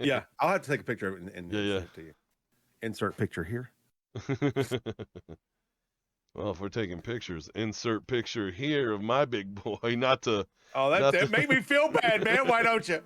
Yeah, I'll have to take a picture of it and Yeah, send it to you. Insert picture here. yeah. Well, if we're taking pictures, insert picture here of my big boy. Oh, Not that to. made me feel bad, man. Why don't you?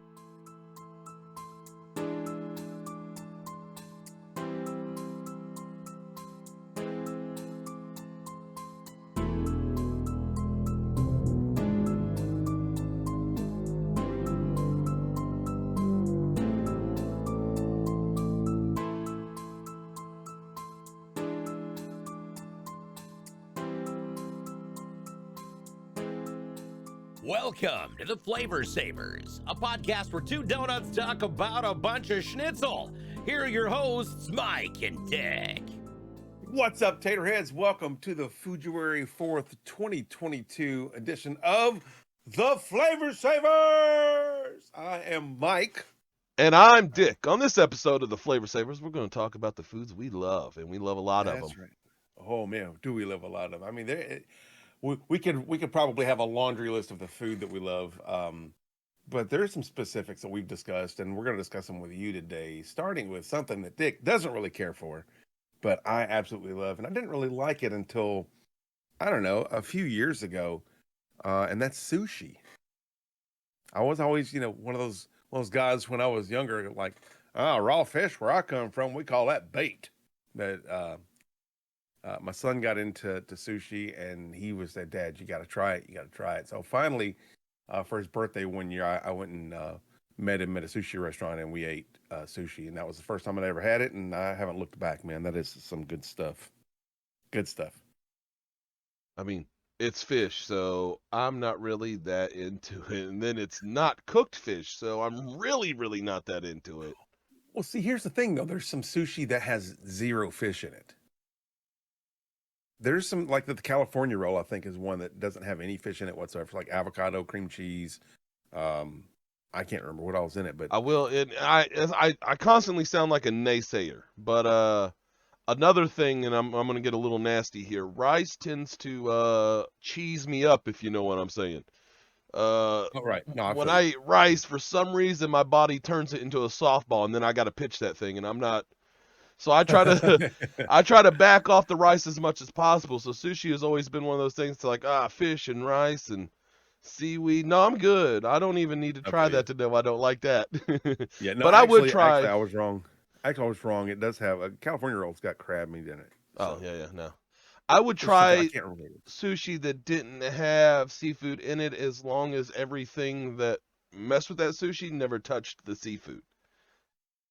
Welcome to the Flavor Savors, a podcast where two donuts talk about a bunch of schnitzel. Here are your hosts, Mike and Dick. What's up, Taterheads? Welcome to the February 4th, 2022 edition of the Flavor Savors. I am Mike. And I'm Dick. On this episode of the Flavor Savors, we're going to talk about the foods we love, and we love a lot of them. That's right. Oh man, do we love a lot of them? I mean, we could probably have a laundry list of the food that we love. But there's some specifics that we've discussed, and we're going to discuss them with you today, starting with something that Dick doesn't really care for, but I absolutely love. And I didn't really like it until, I don't know, a few years ago, and that's sushi. I was always, one of those guys when I was younger, like, raw fish where I come from, we call that bait. But my son got into sushi, and he was said, "Dad, you got to try it. You got to try it." So finally, for his birthday one year, I went and met him at a sushi restaurant, and we ate sushi, and that was the first time I'd ever had it, and I haven't looked back, man. That is some good stuff. Good stuff. I mean, it's fish, so I'm not really that into it. And then it's not cooked fish, so I'm really, really not that into it. Well, see, here's the thing, though. There's some sushi that has zero fish in it. There's some, like the California roll, I think, is one that doesn't have any fish in it whatsoever, like avocado, cream cheese. I can't remember what else in it, but I will, and I constantly sound like a naysayer, but another thing, and I'm gonna get a little nasty here. Rice tends to cheese me up, if you know what I'm saying. Uh, oh, right. No, I when feel you. I eat rice, for some reason, my body turns it into a softball, and then I got to pitch that thing, and I'm not. So I try to I try to back off the rice as much as possible. So sushi has always been one of those things to like fish and rice and seaweed. No, I'm good. I don't even need to I try feel you. that to know I don't like that. Yeah, no, But I would actually, try. I was wrong. Actually, I was wrong. It does have a California roll's got crab meat in it, Oh so yeah, yeah, no. I would there's something I try can't remember. sushi that didn't have seafood in it as long as everything that messed with that sushi never touched the seafood.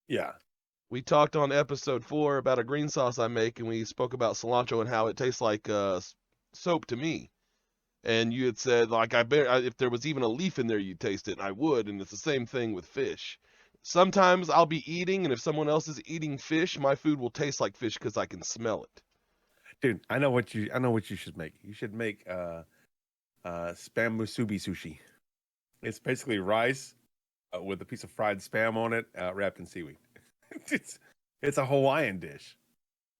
Yeah, We talked on episode 4 about a green sauce I make, and we spoke about cilantro and how it tastes like soap to me. And you had said, like, if there was even a leaf in there, you'd taste it, and I would. And it's the same thing with fish. Sometimes I'll be eating, and if someone else is eating fish, my food will taste like fish because I can smell it. dude, I know what you should make. You should make spam musubi sushi. It's basically rice with a piece of fried spam on it, wrapped in seaweed. it's it's a Hawaiian dish.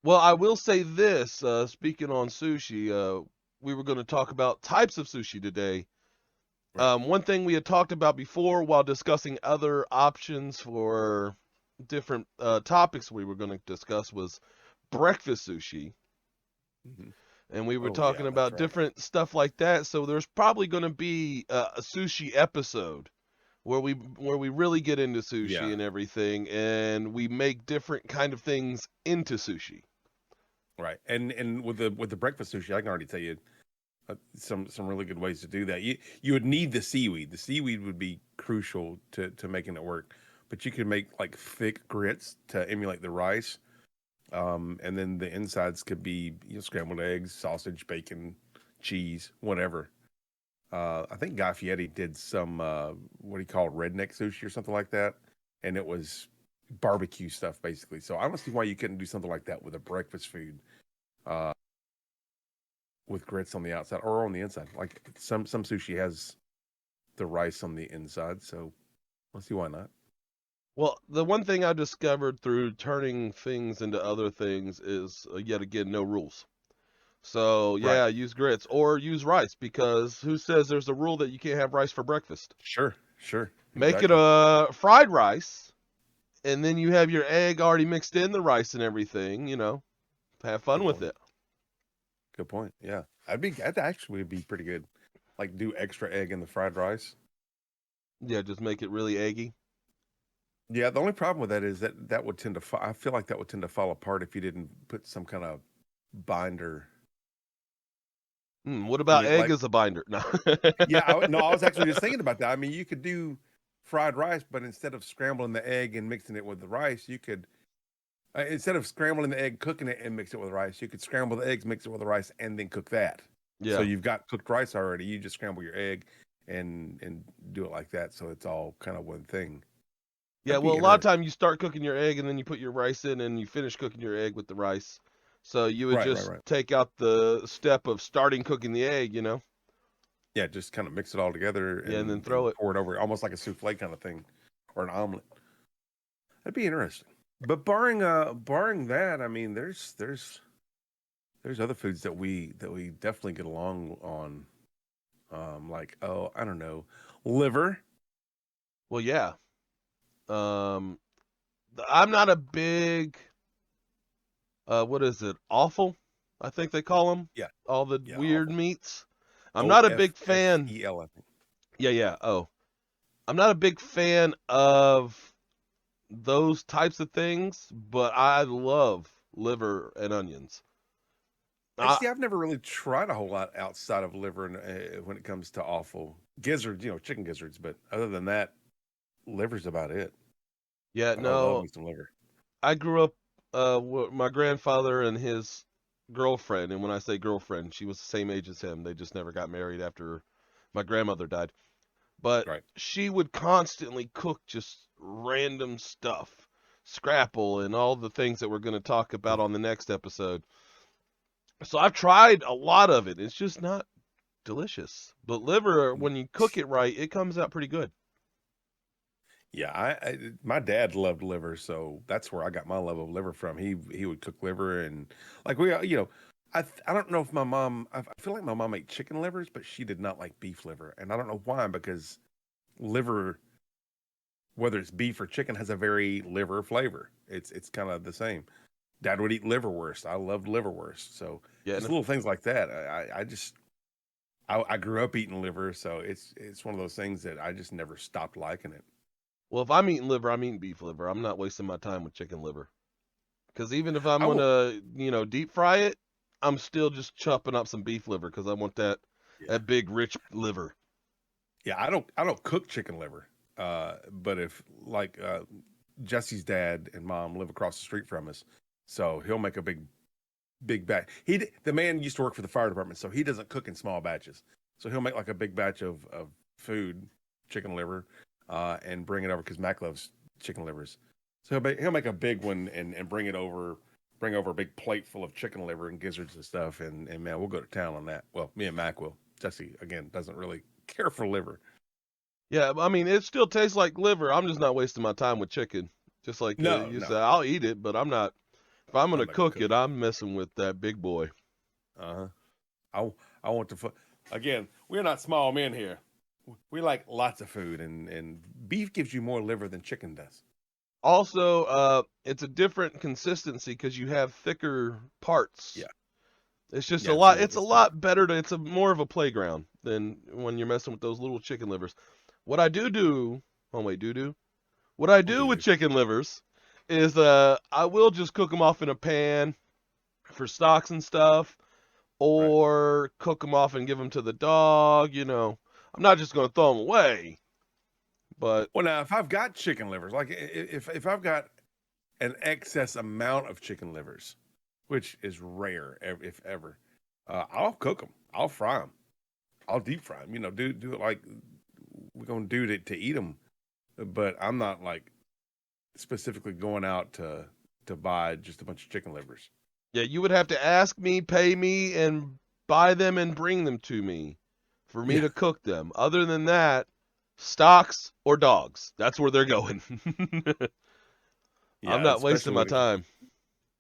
Well, I will say this, speaking on sushi, we were going to talk about types of sushi today. Right. One thing we had talked about before while discussing other options for different topics we were going to discuss was breakfast sushi. Hmm. And we were Oh yeah, talking that's about right. different stuff like that. So there's probably going to be a sushi episode where we really get into sushi Yeah. and everything, and we make different kind of things into sushi. Right. And with the breakfast sushi, I can already tell you some really good ways to do that. You would need the seaweed. The seaweed would be crucial to making it work. But you could make like thick grits to emulate the rice. And then the insides could be scrambled eggs, sausage, bacon, cheese, whatever. I think Guy Fieri did some what he called redneck sushi or something like that, and it was barbecue stuff basically. So I don't see why you couldn't do something like that with a breakfast food. Uh, with grits on the outside or on the inside. Like some sushi has the rice on the inside, so let's see why not. Well, the one thing I discovered through turning things into other things is yet again no rules. So Right. yeah, use grits or use rice because who says there's a rule that you can't have rice for breakfast? Sure. Sure. Make it Exactly. a fried rice and then you have your egg already mixed in the rice and everything, have fun with it. Good point. Yeah. That actually would be pretty good. Like do extra egg in the fried rice. Yeah, just make it really eggy. Yeah, the only problem with that is that would tend to I feel like that would tend to fall apart if you didn't put some kind of binder. What I about mean, egg like, as a binder? No. yeah, no, I was actually just thinking about that. I mean, you could do fried rice, but instead of scrambling the egg and mixing it with the rice, you could instead of scrambling the egg, cooking it and mix it with rice, you could scramble the eggs, mix it with the rice, and then cook that. So Yeah. you've got cooked rice already. You just scramble your egg and do it like that, so it's all kind of one thing. Yeah, That'd be well, a lot of interesting. time you start cooking your egg and then you put your rice in and you finish cooking your egg with the rice. So you would Right, just right. take out the step of starting cooking the egg, Yeah, just kind of mix it all together Yeah, and then and throw it. pour it over, almost like a souffle kind of thing, or an omelet. That'd be interesting. But barring that, I mean, there's other foods that we definitely get along on. Like, oh, I don't know, liver. Well, yeah. I'm not a big, what is it, offal? I think they call them. Yeah, All the yeah, weird awful. meats. I'm not a big fan. OFFEL, I think. Yeah. Oh, I'm not a big fan of those types of things, but I love liver and onions. I I, see. I've never really tried a whole lot outside of liver and when it comes to awful gizzards, chicken gizzards. But other than that, liver's about it. yeah, But I love no, me some liver. I grew up with my grandfather and his girlfriend, and when I say girlfriend, she was the same age as him. They just never got married after my grandmother died. But Right. she would constantly cook just random stuff, scrapple, and all the things that we're going to talk about on the next episode. So I've tried a lot of it. It's just not delicious. But liver, when you cook it right, it comes out pretty good. Yeah, my dad loved liver, so that's where I got my love of liver from. He would cook liver and like I don't know if my mom. I feel like my mom ate chicken livers, but she did not like beef liver, and I don't know why because liver, whether it's beef or chicken, has a very liver flavor. It's kind of the same. Dad would eat liverwurst. I loved liverwurst, so Yeah, just little things like that. I grew up eating liver, so it's one of those things that I just never stopped liking it. well, if I'm eating liver, I'm eating beef liver. I'm not wasting my time with chicken liver. Because even if I'm I will. gonna, deep fry it, I'm still just chopping up some beef liver because I want that Yeah. big rich liver. Yeah, I don't cook chicken liver. But if like Jesse's dad and mom live across the street from us, so he'll make a big batch. The man used to work for the fire department, so he doesn't cook in small batches. So he'll make like a big batch of food, chicken liver, and bring it over because Mac loves chicken livers. So he'll make a big one and bring over a big plate full of chicken liver and gizzards and stuff, and man, we'll go to town on that. Well, me and Mac will. Jesse again doesn't really care for liver. Yeah, I mean, it still tastes like liver. I'm just not wasting my time with chicken. Just like No, you no, said, I'll eat it, but I'm not. If I'm I'm gonna not gonna cook cook it, it. I'm messing with that big boy. Uh-huh. I want to. Again, we're not small men here. We like lots of food, and beef gives you more liver than chicken does. Also, it's a different consistency because you have thicker parts. Yeah, It's just yeah, a lot. it's It's a a little lot better to. It's a more of a playground than when you're messing with those little chicken livers. What I do. Oh wait, do. What I oh, do with doo-doo. chicken livers is I will just cook them off in a pan for stocks and stuff, Right. or cook them off and give them to the dog. I'm not just gonna throw them away. But Well, now if I've got chicken livers, like if I've got an excess amount of chicken livers, which is rare if ever, I'll cook them. I'll fry them. I'll deep fry them. Do it like we're gonna do to eat them. But I'm not like specifically going out to buy just a bunch of chicken livers. yeah, you would have to ask me, pay me, and buy them and bring them to me for me Yeah, to cook them. Other than that, stocks or dogs. That's where they're going. I'm yeah, not wasting my time.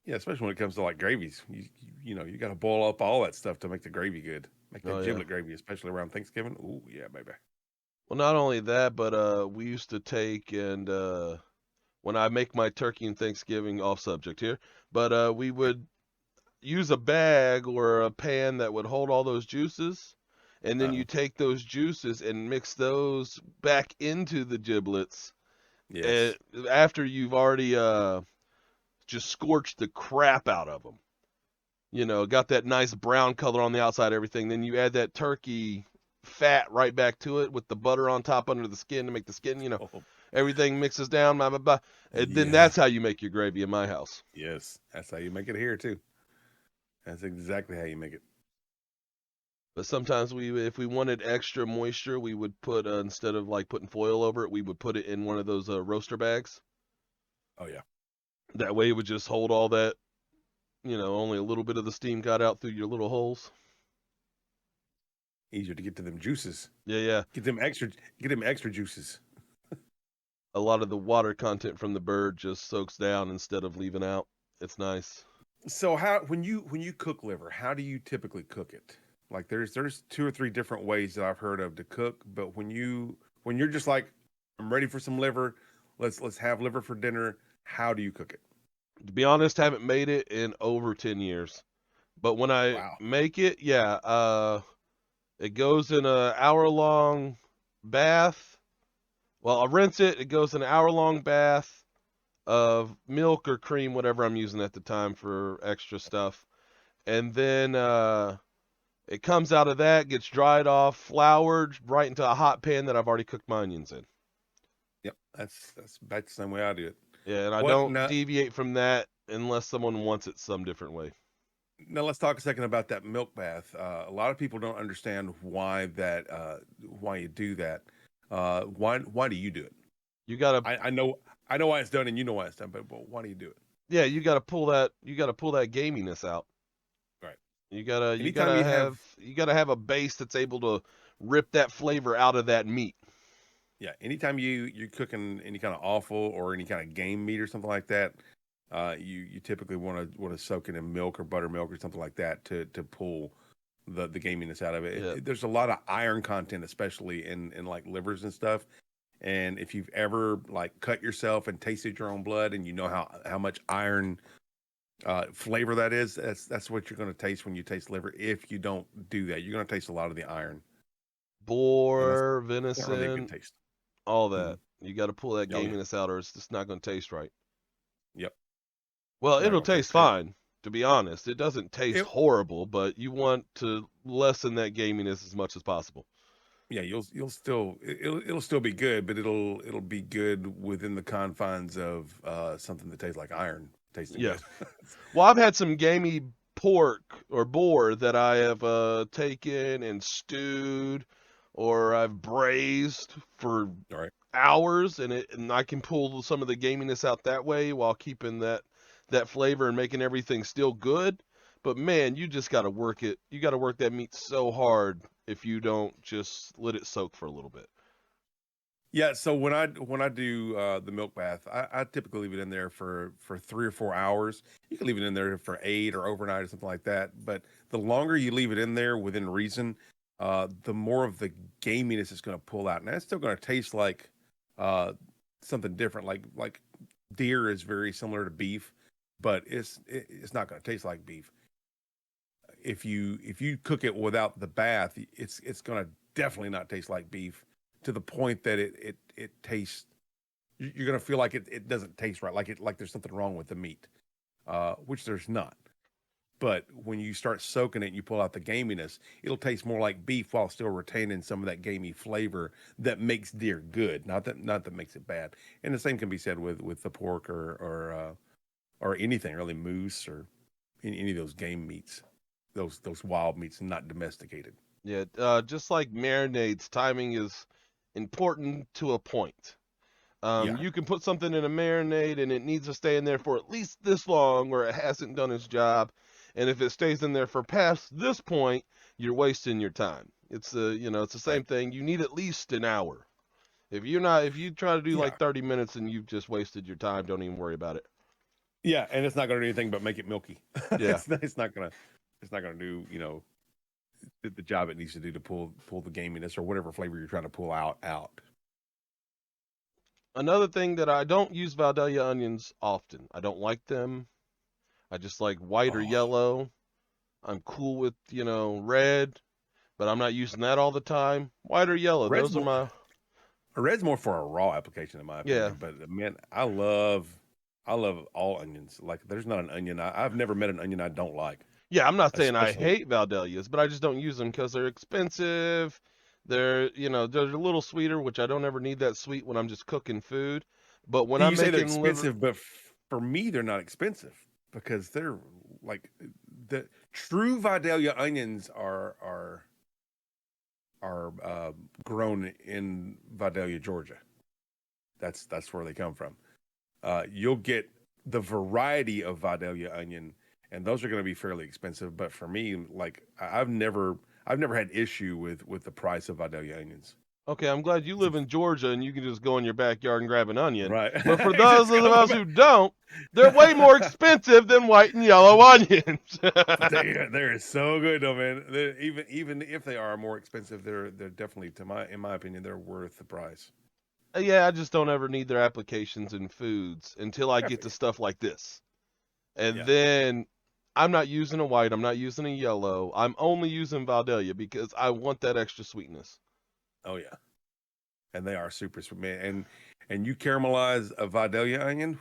especially when it comes to like gravies. You got to boil up all that stuff to make the gravy good. Make Oh that yeah. giblet gravy, especially around Thanksgiving. Ooh, yeah, baby. Well, not only that, but we used to take and when I make my turkey and Thanksgiving, off subject here, but we would use a bag or a pan that would hold all those juices, and then you take those juices and mix those back into the giblets Yes. after you've already just scorched the crap out of them. You know, got that nice brown color on the outside, everything. Then you add that turkey fat right back to it with the butter on top under the skin to make the skin, Oh, everything mixes down, blah, blah, blah. And then yeah. that's how you make your gravy in my house. Yes. That's how you make it here too. That's exactly how you make it. But sometimes if we wanted extra moisture, we would put, instead of like putting foil over it, we would put it in one of those roaster bags. Oh yeah. That way it would just hold all that, only a little bit of the steam got out through your little holes. Easier to get to them juices. Yeah. Get them extra juices. A lot of the water content from the bird just soaks down instead of leaving out. It's nice. So when you cook liver, how do you typically cook it? Like there's 2 or 3 different ways that I've heard of to cook, but when you're just like, I'm ready for some liver, let's have liver for dinner, how do you cook it? To be honest, haven't made it in over 10 years. But when I make it, it goes in an hour-long bath. Well, I'll rinse it. It goes in an hour-long bath of milk or cream, whatever I'm using at the time for extra stuff. And then it comes out of that, gets dried off, floured, right into a hot pan that I've already cooked my onions in. Yep, that's about the same way I do it. Yeah, and I don't deviate from that unless someone wants it some different way. Now let's talk a second about that milk bath. A lot of people don't understand why you do that. Why do you do it? You gotta. I know why it's done, and you know why it's done, but why do you do it? Yeah, you gotta pull that. You gotta pull that gaminess out. Right. You gotta have a base that's able to rip that flavor out of that meat. Yeah, anytime you're cooking any kind of offal or any kind of game meat or something like that, you typically want to soak it in milk or buttermilk or something like that to pull the gaminess out of it. Yeah. There's a lot of iron content, especially in like livers and stuff. And if you've ever like cut yourself and tasted your own blood, and you know how much iron flavor that is, that's what you're going to taste when you taste liver. If you don't do that, you're going to taste a lot of the iron. Boar, Not really a venison, good taste. all that. You got to pull that Oh, yeah. gaminess out, or it's just not going to taste right. Yep. Well, Not it'll gonna taste taste good. fine, to be honest. It doesn't taste horrible, but you want to lessen that gaminess as much as possible. Yeah, it'll still be good, but it'll be good within the confines of something that tastes like iron tasting Yeah. good. Well, I've had some gamey pork or boar that I have taken and stewed, or I've braised for All right. hours, and I can pull some of the gaminess out that way while keeping that flavor and making everything still good. But man, you just got to work it. You got to work that meat so hard if you don't just let it soak for a little bit. Yeah, so when I do the milk bath, I typically leave it in there for 3 or 4 hours. You can leave it in there for 8 or overnight or something like that. But the longer you leave it in there within reason, the more of the gaminess it's going to pull out. Now it's still going to taste like something different. Like deer is very similar to beef, but it's not going to taste like beef. If you cook it without the bath, it's going to definitely not taste like beef, to the point that it tastes, you're going to feel like it doesn't taste right, like there's something wrong with the meat, which there's not. But when you start soaking it and you pull out the gaminess, it'll taste more like beef while still retaining some of that gamey flavor that makes deer good, not that makes it bad. And the same can be said with the pork or anything really, moose or any of those game meats, those wild meats, not domesticated. Yeah, just like marinades, timing is important to a point. Yeah. You can put something in a marinade and it needs to stay in there for at least this long, or it hasn't done its job. And if it stays in there for past this point, you're wasting your time. It's it's the same thing. You need at least an hour. If you try to do Yeah. like 30 minutes and you've just wasted your time, don't even worry about it. Yeah, and it's not going to do anything but make it milky. Yeah. it's not going to do, the job it needs to do to pull the gaminess or whatever flavor you're trying to pull out. Another thing that I don't use Vidalia onions often. I don't like them. I just like white or Oh, yellow. I'm cool with, red, but I'm not using that all the time. White or yellow, red's those are more my, red's more for a raw application, in my yeah. opinion. But man, I love all onions. Like, there's not an onion I've never met an onion I don't like. Yeah, I'm not saying I Especially, hate Valdelias, but I just don't use them because they're expensive. They're a little sweeter, which I don't ever need that sweet when I'm just cooking food. But when I'm you say they're making liver, expensive, but for me, they're not expensive because they're like the true Vidalia onions are grown in Vidalia, Georgia. That's where they come from. You'll get the variety of Vidalia onion, and those are going to be fairly expensive. But for me, like I've never had issue with the price of Vidalia onions. okay, I'm glad you live in Georgia and you can just go in your backyard and grab an onion. Right. But for those Just of go us back. who don't, they're way more expensive than white and yellow onions. But they're so good though, man. Even if they are more expensive, they're definitely, in my opinion, they're worth the price. Yeah, I just don't ever need their applications in foods until I Yeah, get to stuff like this. And yeah. then I'm not using a white, I'm not using a yellow. I'm only using Vidalia because I want that extra sweetness. Oh yeah. And they are super sweet, man. And you caramelize a Vidalia onion,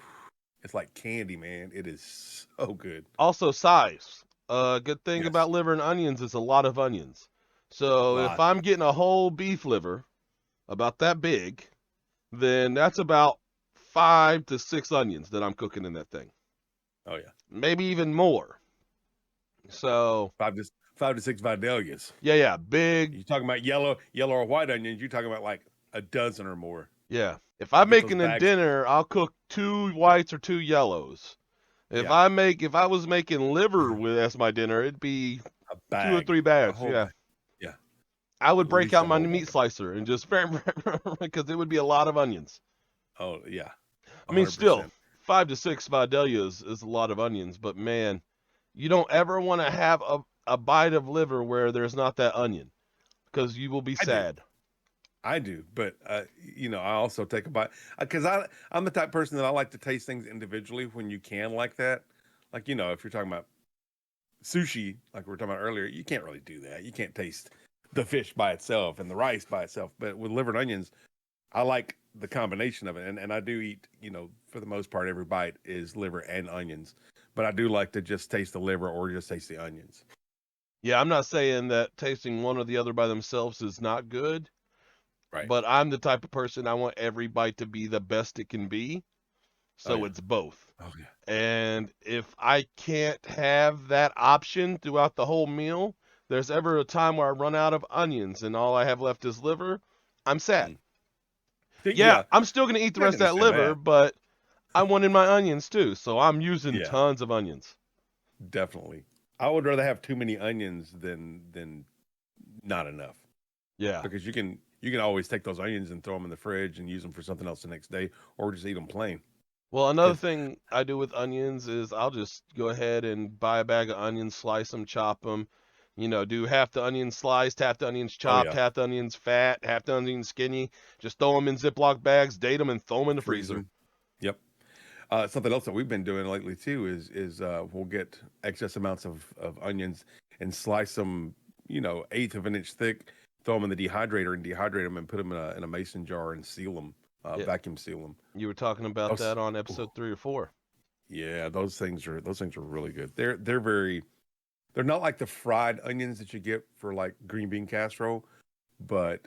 it's like candy, man. It is so good. Also, size. Good thing Yes. about liver and onions is a lot of onions. So if Lot. I'm getting a whole beef liver, about that big, then that's about 5 to 6 onions that I'm cooking in that thing. Oh yeah. Maybe even more. So, 5 to 6 Vidalias. yeah, big. You talking about yellow or white onions? You're talking about like a dozen or more. Yeah. If You I'm get those making a bags. dinner, I'll cook 2 whites or 2 yellows. If Yeah, I was making liver with as my dinner, it'd be a 2 or 3 bag, a bags. whole Yeah. bag. Yeah, I would at break least out a my whole meat bag. slicer and just because it would be a lot of onions. Oh yeah, I mean, still, 100%. 5 to 6 Vidalias is a lot of onions, but man, you don't ever want to have a bite of liver where there's not that onion because you will be I do. sad. I do, but I also take a bite because I'm the type of person that I like to taste things individually when you can like that. Like, if you're talking about sushi, like we were talking about earlier, you can't really do that. You can't taste the fish by itself and the rice by itself. But with liver and onions, I like the combination of it, and I do eat. For the most part, every bite is liver and onions. But I do like to just taste the liver or just taste the onions. Yeah, I'm not saying that tasting one or the other by themselves is not good, Right? but I'm the type of person I want every bite to be the best it can be, Oh so yeah. it's both. Oh yeah. And if I can't have that option throughout the whole meal, there's ever a time where I run out of onions and all I have left is liver, I'm sad. Mm. Yeah, Yeah, I'm still going to eat the I rest can of that understand liver, that. but I wanted my onions too, so I'm using Yeah, tons of onions. definitely. I would rather have too many onions than not enough, Yeah. because you can always take those onions and throw them in the fridge and use them for something else the next day, or just eat them plain. Well, another Because thing I do with onions is I'll just go ahead and buy a bag of onions, slice them, chop them. Do half the onions sliced, half the onions oh chopped, yeah, half the onions fat, half the onions skinny. Just throw them in Ziploc bags, date them, and throw them in the freeze freezer. them. Yep. Something else that we've been doing lately too is we'll get excess amounts of onions and slice them, eighth of an inch thick, throw them in the dehydrator and dehydrate them and put them in a mason jar and seal them, Yeah, vacuum seal them. you were talking about Those, that on ooh, episode 3 or 4. yeah, those things are really good. They're not like the fried onions that you get for like green bean casserole, but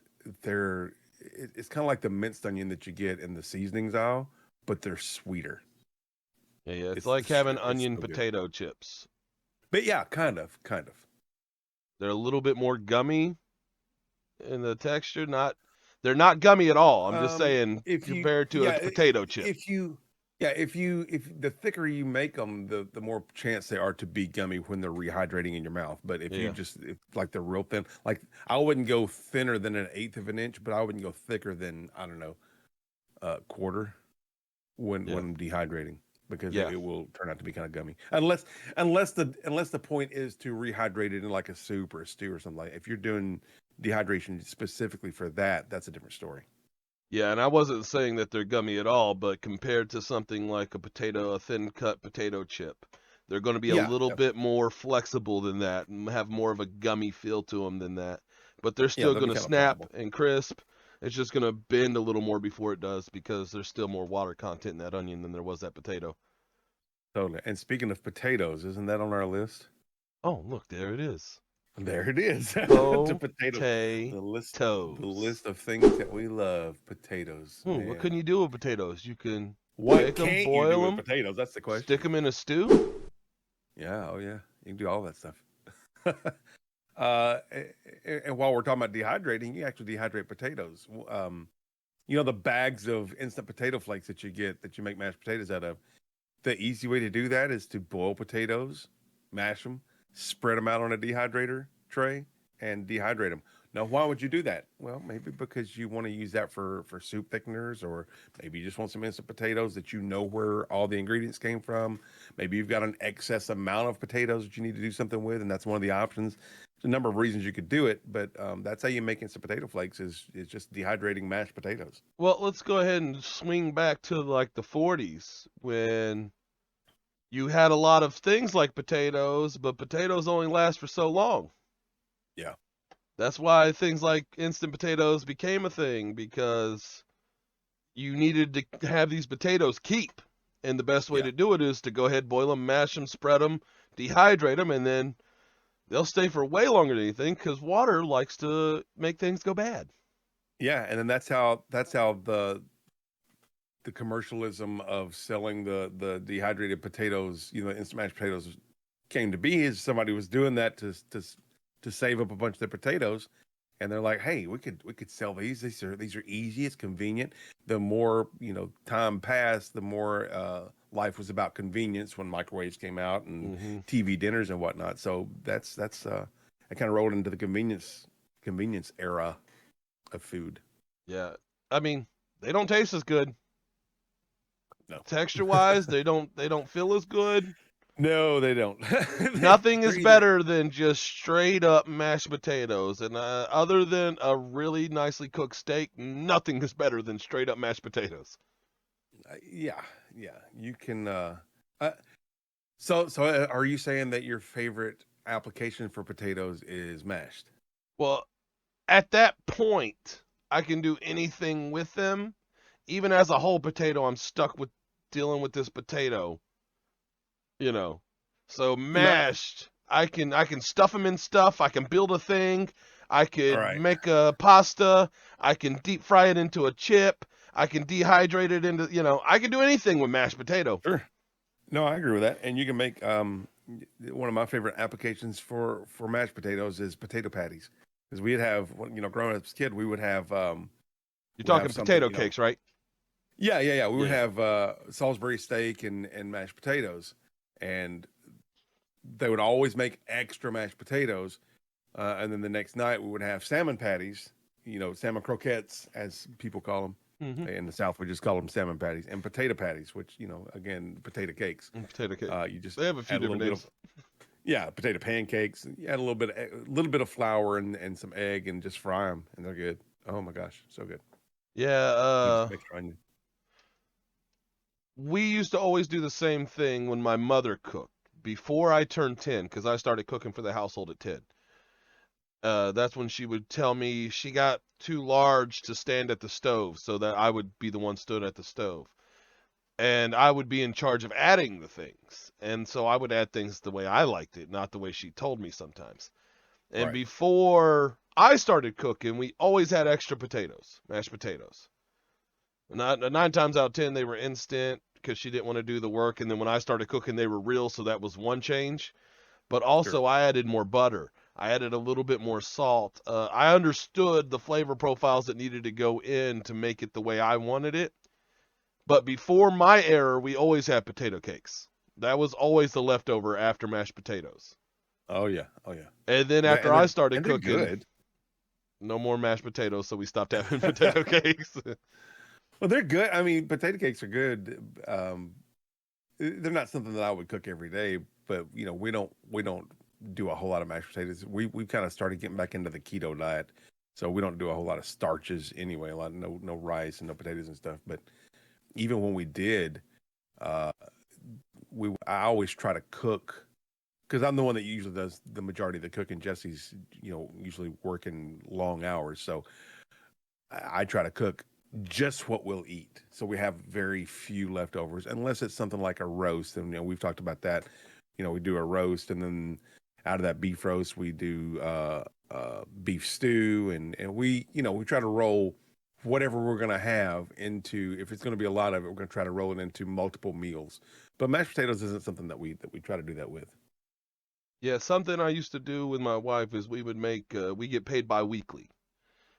it's kind of like the minced onion that you get in the seasonings aisle, but they're sweeter. Yeah, it's It's like having it's onion so good. potato chips. But yeah, kind of. They're a little bit more gummy in the texture. They're not gummy at all. I'm just saying If you, compared to a yeah, potato chip. if the thicker you make them, the more chance they are to be gummy when they're rehydrating in your mouth. But Yeah. if like the real thin, like I wouldn't go thinner than an eighth of an inch, but I wouldn't go thicker than, I don't know, a quarter Yeah. when dehydrating, because Yeah. it will turn out to be kind of gummy, unless the point is to rehydrate it in like a soup or a stew or something. Like, if you're doing dehydration specifically for that, that's a different story. Yeah, and I wasn't saying that they're gummy at all, but compared to something like a thin cut potato chip, they're going to be a Yeah, little bit more flexible than that and have more of a gummy feel to them than that. But they're yeah, still they'll going be to kind of snap pliable. and crisp. It's just going to bend a little more before it does because there's still more water content in that onion than there was that potato. Totally. And speaking of potatoes, isn't that on our list? Oh, look, there it is. There it is. The potatoes. The Potatoes. list of things that we love. Potatoes, What man. can you do with potatoes? You can What bake them, can't you do boil with them, potatoes? That's the stick question. them in a stew. Yeah, oh yeah. You can do all that stuff. uh, and while we're talking about dehydrating, you actually dehydrate potatoes. The bags of instant potato flakes that you get that you make mashed potatoes out of. The easy way to do that is to boil potatoes, mash them, spread them out on a dehydrator tray, and dehydrate them. Now, why would you do that? Well, maybe because you want to use that for soup thickeners, or maybe you just want some instant potatoes that you know where all the ingredients came from. Maybe you've got an excess amount of potatoes that you need to do something with, and that's one of the options. There's a number of reasons you could do it, but that's how you make instant potato flakes is just dehydrating mashed potatoes. Well, let's go ahead and swing back to like the 40s when you had a lot of things like potatoes, but potatoes only last for so long. Yeah. That's why things like instant potatoes became a thing because you needed to have these potatoes keep. And the best way Yeah. to do it is to go ahead, boil them, mash them, spread them, dehydrate them, and then they'll stay for way longer than anything because water likes to make things go bad. Yeah, and then that's how the commercialism of selling the dehydrated potatoes, instant mashed potatoes, came to be. Is somebody was doing that to save up a bunch of their potatoes, and they're like, hey, we could sell these. These are easy. It's convenient. The more time passed, the more life was about convenience when microwaves came out and Mm-hmm. TV dinners and whatnot. So that's I kind of rolled into the convenience era of food. Yeah. I mean, they don't taste as good. No. Texture wise, they don't feel as good. No, they don't. Nothing They're is either better than just straight up mashed potatoes. And other than a really nicely cooked steak, nothing is better than straight up mashed potatoes. yeah, yeah. You can. Uh, so are you saying that your favorite application for potatoes is mashed? Well, at that point, I can do anything with them. Even as a whole potato, I'm stuck with dealing with this potato, you know. So No. mashed, I can stuff them in stuff. I can build a thing. I All could right. make a pasta. I can deep fry it into a chip. I can dehydrate it into, I can do anything with mashed potato. Sure. No, I agree with that. And you can make one of my favorite applications for mashed potatoes is potato patties. Because we'd have growing up as a kid, we You're would have talking something, potato cakes, right? yeah. We would Yeah. have Salisbury steak and mashed potatoes, and they would always make extra mashed potatoes. And then the next night we would have salmon patties, salmon croquettes, as people call them. Mm-hmm. In the South, we just call them salmon patties and potato patties, which, again, potato cakes. Potato cake. You just They have a few add a little different bit names. of, yeah, potato pancakes. You add a little bit of flour and some egg and just fry them, and they're good. Oh my gosh, so good. Yeah, And just extra onion. we used to always do the same thing when my mother cooked before I turned 10, because I started cooking for the household at 10. That's when she would tell me she got too large to stand at the stove, so that I would be the one stood at the stove. And I would be in charge of adding the things. And so I would add things the way I liked it, not the way she told me sometimes. And Right. before I started cooking, we always had extra potatoes, mashed potatoes. Not 9 times out of 10 they were instant because she didn't want to do the work. And then when I started cooking, they were real, so that was one change. But Sure. also I added more butter. I added a little bit more salt. I understood the flavor profiles that needed to go in to make it the way I wanted it. But before my era, we always had potato cakes. That was always the leftover after mashed potatoes. Oh yeah. Oh yeah. And then That, after and I they're started and they're cooking, good. no more mashed potatoes, so we stopped having potato cakes. Well, they're good. I mean, potato cakes are good. They're not something that I would cook every day, but we don't do a whole lot of mashed potatoes. We've kind of started getting back into the keto diet, So we don't do a whole lot of starches anyway. A lot of no rice and no potatoes and stuff. But even when we did, uh, I always try to cook because I'm the one that usually does the majority of the cooking. Jesse's usually working long hours, so I try to cook just what we'll eat. So we have very few leftovers, unless it's something like a roast. And we've talked about that. We do a roast, and then out of that beef roast, we do beef stew, and we try to roll whatever we're going to have into. If it's going to be a lot of it, we're going to try to roll it into multiple meals. But mashed potatoes isn't something that we try to do that with. Yeah, something I used to do with my wife is we would make, we get paid bi-weekly.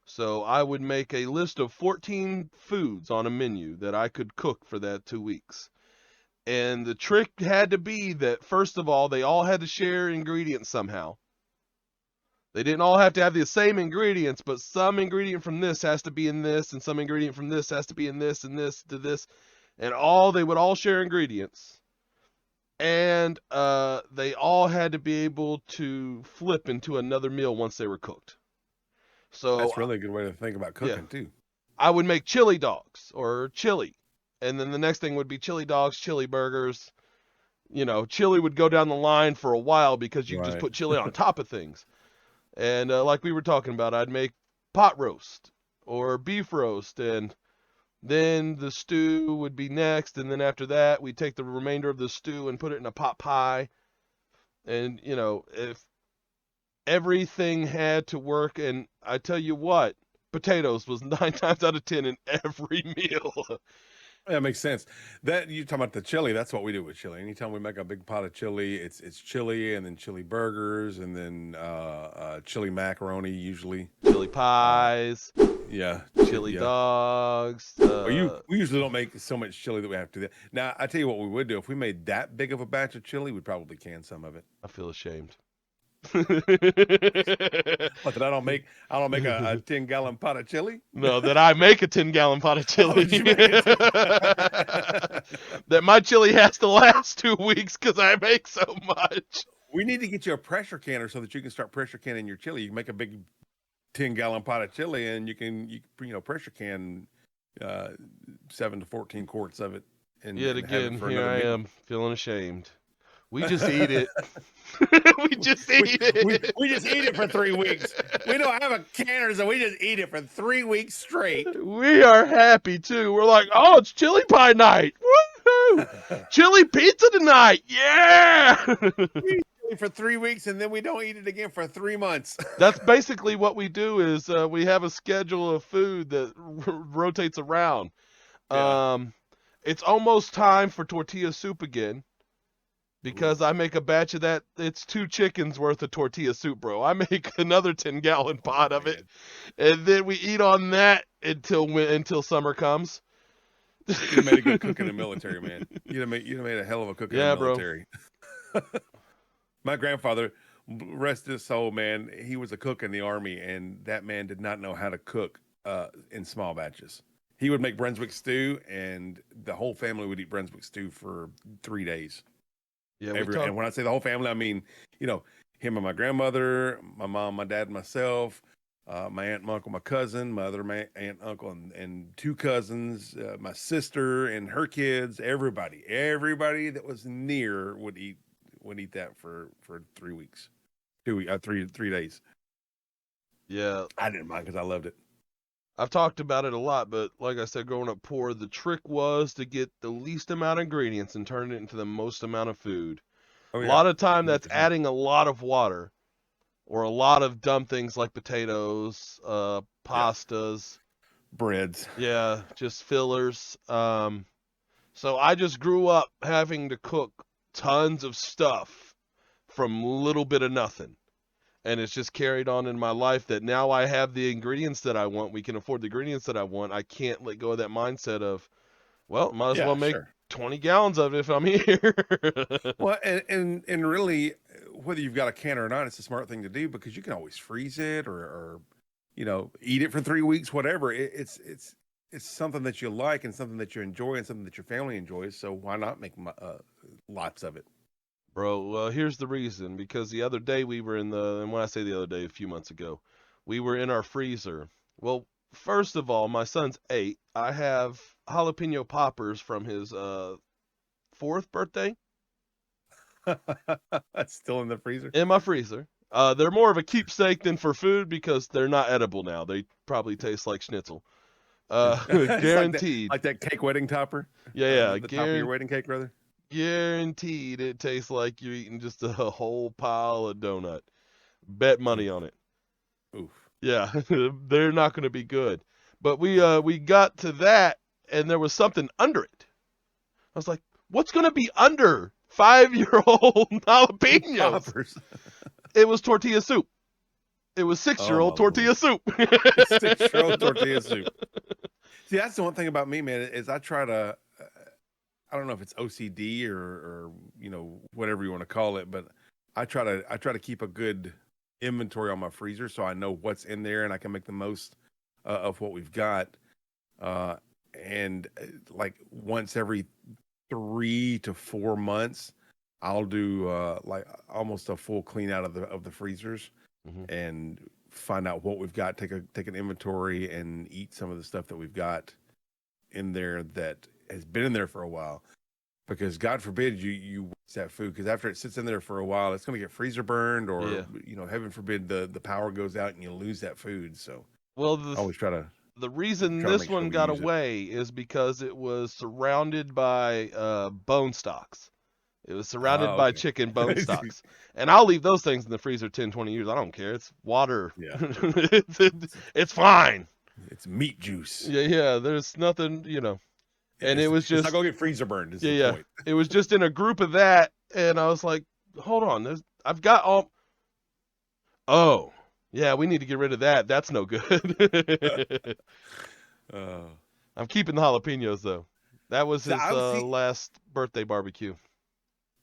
So I would make a list of 14 foods on a menu that I could cook for that 2 weeks. And the trick had to be that, first of all, they all had to share ingredients somehow. They didn't all have to have the same ingredients, but some ingredient from this has to be in this, and some ingredient from this has to be in this, and this to this. And they would all share ingredients. And they all had to be able to flip into another meal once they were cooked. So That's really a good way to think about cooking, yeah, too. I would make chili dogs or chili. And then the next thing would be chili dogs, chili burgers. Chili would go down the line for a while because you just Right. put chili on top of things. And like we were talking about, I'd make pot roast or beef roast, and then the stew would be next. And then after that, we'd take the remainder of the stew and put it in a pot pie. And, if everything had to work, and I tell you what, potatoes was 9 times out of 10 in every meal. That makes sense. That you talking about the chili? That's what we do with chili. Anytime we make a big pot of chili, it's chili and then chili burgers and then chili macaroni usually. Chili pies, Yeah, chili yeah. dogs. We usually don't make so much chili that we have to do that. Now I tell you what we would do if we made that big of a batch of chili, we'd probably can some of it. I feel ashamed. But that I don't make a 10-gallon pot of chili. No, that I make a 10-gallon pot of chili. You make it That my chili has to last 2 weeks because I make so much. We need to get you a pressure canner so that you can start pressure canning your chili. You can make a big 10-gallon pot of chili, and you can pressure can 7 to 14 quarts of it. And Yet and have it again, for here another I meal. am feeling ashamed. We just eat it. We just eat it. We just eat it for 3 weeks. We don't have a canner, so we just eat it for 3 weeks straight. We are happy too. We're like, oh, it's chili pie night. Woohoo! Chili pizza tonight. Yeah. We eat it for 3 weeks, and then we don't eat it again for 3 months. That's basically what we do. Is we have a schedule of food that rotates around. Yeah. It's almost time for tortilla soup again. Because I make a batch of that, it's 2 chickens worth of tortilla soup, bro. I make another 10-gallon pot of it, and then we eat on until summer comes. You made a good cook in the military, man. You made a hell of a cook in the military. My grandfather, rest his soul, man, he was a cook in the Army, and that man did not know how to cook in small batches. He would make Brunswick stew, and the whole family would eat Brunswick stew for 3 days. Yeah, And when I say the whole family, I mean, him and my grandmother, my mom, my dad, myself, my aunt, my uncle, my cousin, my other aunt, uncle, and 2 cousins, my sister and her kids, everybody that was near would eat that for 3 weeks, 3 days. Yeah, I didn't mind because I loved it. I've talked about it a lot, but like I said, growing up poor, the trick was to get the least amount of ingredients and turn it into the most amount of food. Oh, A yeah. lot of time that's 100%. adding a lot of water or a lot of dumb things like potatoes, pastas, breads. Yeah, just fillers. So I just grew up having to cook tons of stuff from little bit of nothing. And it's just carried on in my life that now I have the ingredients that I want. We can afford the ingredients that I want. I can't let go of that mindset of, well, might as well make 20 gallons of it if I'm here. Well, and really, whether you've got a can or not, it's a smart thing to do because you can always freeze it or eat it for 3 weeks, whatever. It's something that you like and something that you enjoy and something that your family enjoys. So why not make lots of it? Bro, here's the reason. Because the other day we were and when I say the other day, a few months ago, we were in our freezer. Well, first of all, my son's 8. I have jalapeno poppers from his 4th birthday That's still in the freezer. in my freezer. They're more of a keepsake than for food because they're not edible now. They probably taste like schnitzel. It's Guaranteed. like that cake wedding topper. Yeah, the top of your wedding cake, brother. guaranteed it tastes like you're eating just a whole pile of donut. Bet money on it. Oof. Yeah, they're not going to be good. But we got to that, and there was something under it. I was like, what's going to be under 5-year-old jalapenos? Poppers. It was tortilla soup. It was 6-year-old my tortilla soup. 6-year-old tortilla soup. See, that's the one thing about me, man, is I try to, I don't know if it's OCD or whatever you want to call it, but I try to keep a good inventory on my freezer so I know what's in there and I can make the most of what we've got. And like once every 3 to 4 months, I'll do like almost a full clean out of the freezers and find out what we've got, take an inventory and eat some of the stuff that we've got in there that has been in there for a while. Because God forbid you waste that food, because after it sits in there for a while, it's going to get freezer burned, or heaven forbid the power goes out and you lose that food. So well, I always try to. The reason try to this make sure one we got use it. away is because it was surrounded by bone stocks. It was surrounded by Okay. chicken bone stocks. And I'll leave those things in the freezer 10, 20 years. I don't care. It's water. Yeah. It's fine. It's meat juice. Yeah, there's nothing, And it was it's just not gonna get freezer burned. Is yeah, the yeah. point. It was just in a group of that, and I was like, hold on, I've got all. Oh, yeah, we need to get rid of that. That's no good. I'm keeping the jalapenos though. That was his last birthday barbecue.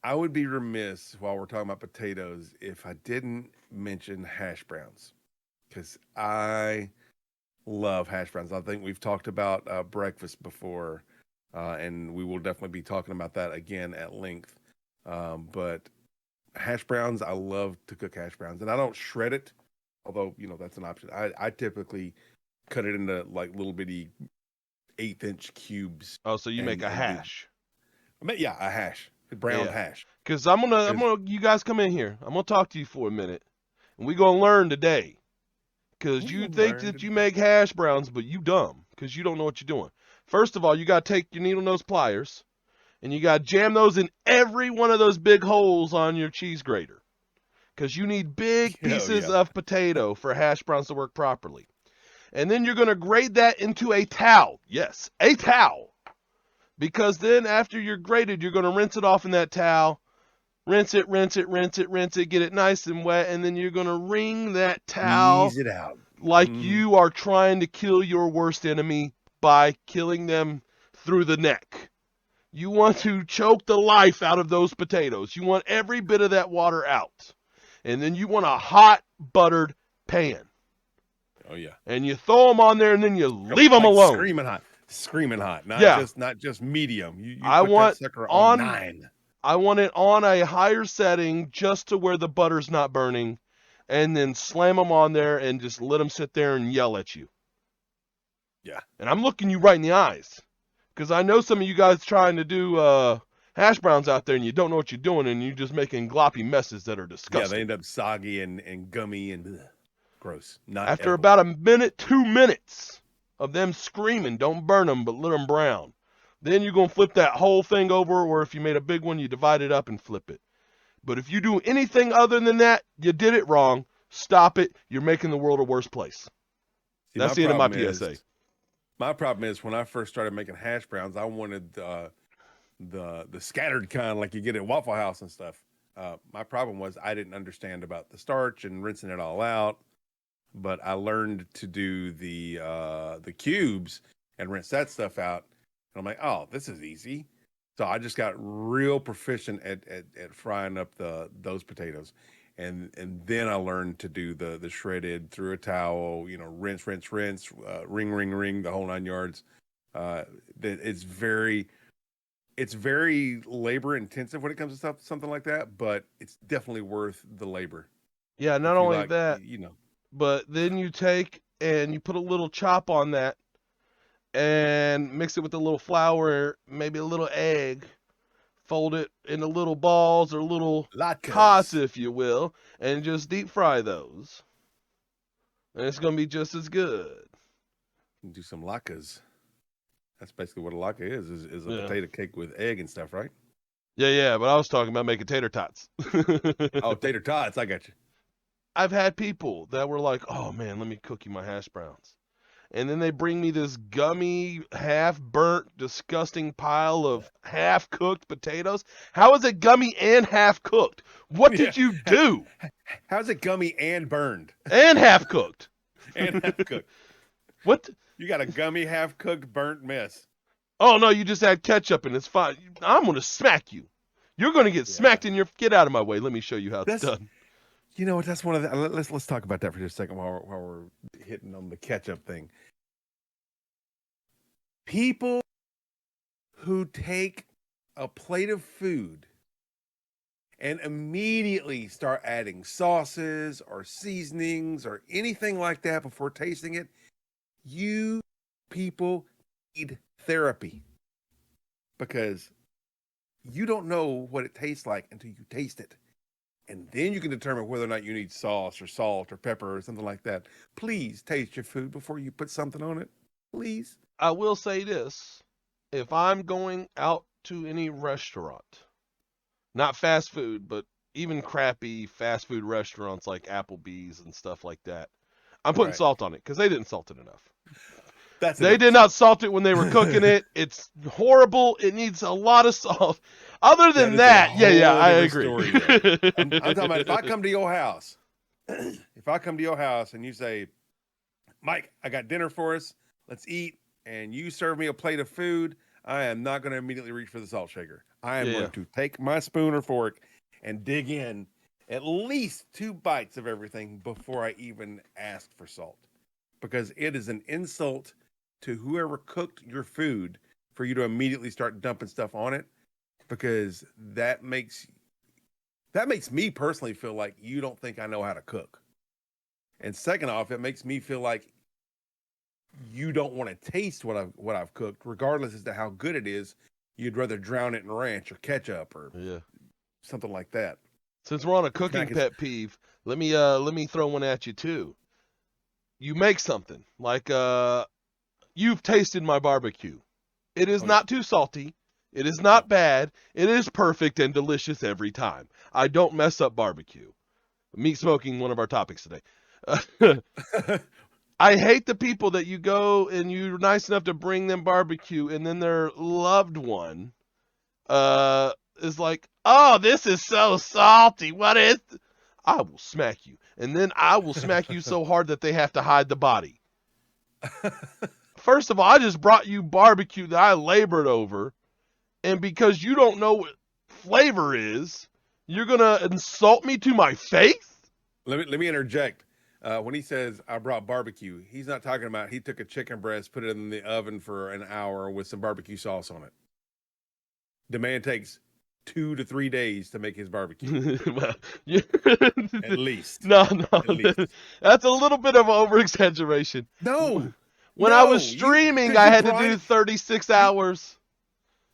I would be remiss while we're talking about potatoes if I didn't mention hash browns, because I love hash browns. I think we've talked about breakfast before, and we will definitely be talking about that again at length. But hash browns, I love to cook hash browns, and I don't shred it, although that's an option. I typically cut it into like little bitty 1/8-inch cubes. Oh, so you make a hash? Yeah, a hash, a brown hash. Because I'm gonna, you guys come in here. I'm gonna talk to you for a minute, and we gonna learn today. Because you think that you make hash browns, but you dumb, because you don't know what you're doing. First of all, you got to take your needle nose pliers, and you got to jam those in every one of those big holes on your cheese grater. Because you need big pieces of potato for hash browns to work properly. And then you're going to grate that into a towel. Yes, a towel. Because then after you're grated, you're going to rinse it off in that towel. Rinse it, get it nice and wet, and then you're going to wring that towel Squeeze it out. like you are trying to kill your worst enemy by killing them through the neck. You want to choke the life out of those potatoes. You want every bit of that water out. And then you want a hot, buttered pan. Oh, yeah. And you throw them on there, and then you leave them alone. Screaming hot. Not just medium. You I put want that sucker on 9. I want it on a higher setting just to where the butter's not burning, and then slam them on there and just let them sit there and yell at you. Yeah. And I'm looking you right in the eyes, because I know some of you guys trying to do hash browns out there, and you don't know what you're doing, and you're just making gloppy messes that are disgusting. Yeah, they end up soggy and gummy and bleh, gross. Not After edible. about a minute, 2 minutes of them screaming, don't burn them, but let them brown. Then you're going to flip that whole thing over, or if you made a big one, you divide it up and flip it. But if you do anything other than that, you did it wrong. Stop it. You're making the world a worse place. See, that's the end of my PSA. My problem is when I first started making hash browns, I wanted the scattered kind like you get at Waffle House and stuff. My problem was I didn't understand about the starch and rinsing it all out. But I learned to do the cubes and rinse that stuff out. And I'm like, oh, this is easy. So I just got real proficient at frying up those potatoes. And then I learned to do the shredded through a towel, rinse, ring, the whole 9 yards. It's very labor intensive when it comes to something like that, but it's definitely worth the labor. Yeah, not only that, but then you take and you put a little chop on that and mix it with a little flour, maybe a little egg, fold it into little balls or little tots, Latkes. if you will, and just deep fry those. And it's going to be just as good. Do some latkes. That's basically what a latke is a Yeah. potato cake with egg and stuff, right? Yeah, but I was talking about making tater tots. Oh, tater tots. I got you. I've had people that were like, oh man, let me cook you my hash browns. And then they bring me this gummy, half-burnt, disgusting pile of half-cooked potatoes. How is it gummy and half-cooked? What did you do? How's it gummy and burned? And half-cooked. And half cooked. What? You got a gummy, half cooked, burnt mess. Oh, no, you just add ketchup and it's fine. I'm going to smack you. You're going to get smacked in your... Get out of my way. Let me show you how it's done. You know what? That's one of the... Let's talk about that for just a second while we're hitting on the ketchup thing. People who take a plate of food and immediately start adding sauces or seasonings or anything like that before tasting it, you people need therapy, because you don't know what it tastes like until you taste it. And then you can determine whether or not you need sauce or salt or pepper or something like that. Please taste your food before you put something on it. Please. I will say this. If I'm going out to any restaurant, not fast food, but even crappy fast food restaurants like Applebee's and stuff like that, I'm putting salt on it because they didn't salt it enough. They did not salt it when they were cooking it. It's horrible. It needs a lot of salt. Other than that, I agree. I'm talking about if I come to your house, and you say, Mike, I got dinner for us. Let's eat. And you serve me a plate of food, I am not going to immediately reach for the salt shaker. I am going to take my spoon or fork and dig in at least 2 bites of everything before I even ask for salt. Because it is an insult to whoever cooked your food for you to immediately start dumping stuff on it, because that makes me personally feel like you don't think I know how to cook. And second off, it makes me feel like you don't want to taste what I've cooked, regardless as to how good it is. You'd rather drown it in ranch or ketchup or something like that. Since we're on a cooking pet peeve, let me throw one at you too. You make something like you've tasted my barbecue. It is not too salty. It is not bad. It is perfect and delicious every time. I don't mess up barbecue. Meat smoking, one of our topics today. I hate the people that you go and you're nice enough to bring them barbecue and then their loved one is like, oh, this is so salty. What is... I will smack you. And then I will smack you so hard that they have to hide the body. First of all, I just brought you barbecue that I labored over. And because you don't know what flavor is, you're going to insult me to my face? Let me interject. When he says I brought barbecue, he's not talking about he took a chicken breast, put it in the oven for an hour with some barbecue sauce on it. The man takes 2 to 3 days to make his barbecue. Well, At least. No, At least. that's a little bit of over-exaggeration. No. When I was streaming, I had to do 36 hours.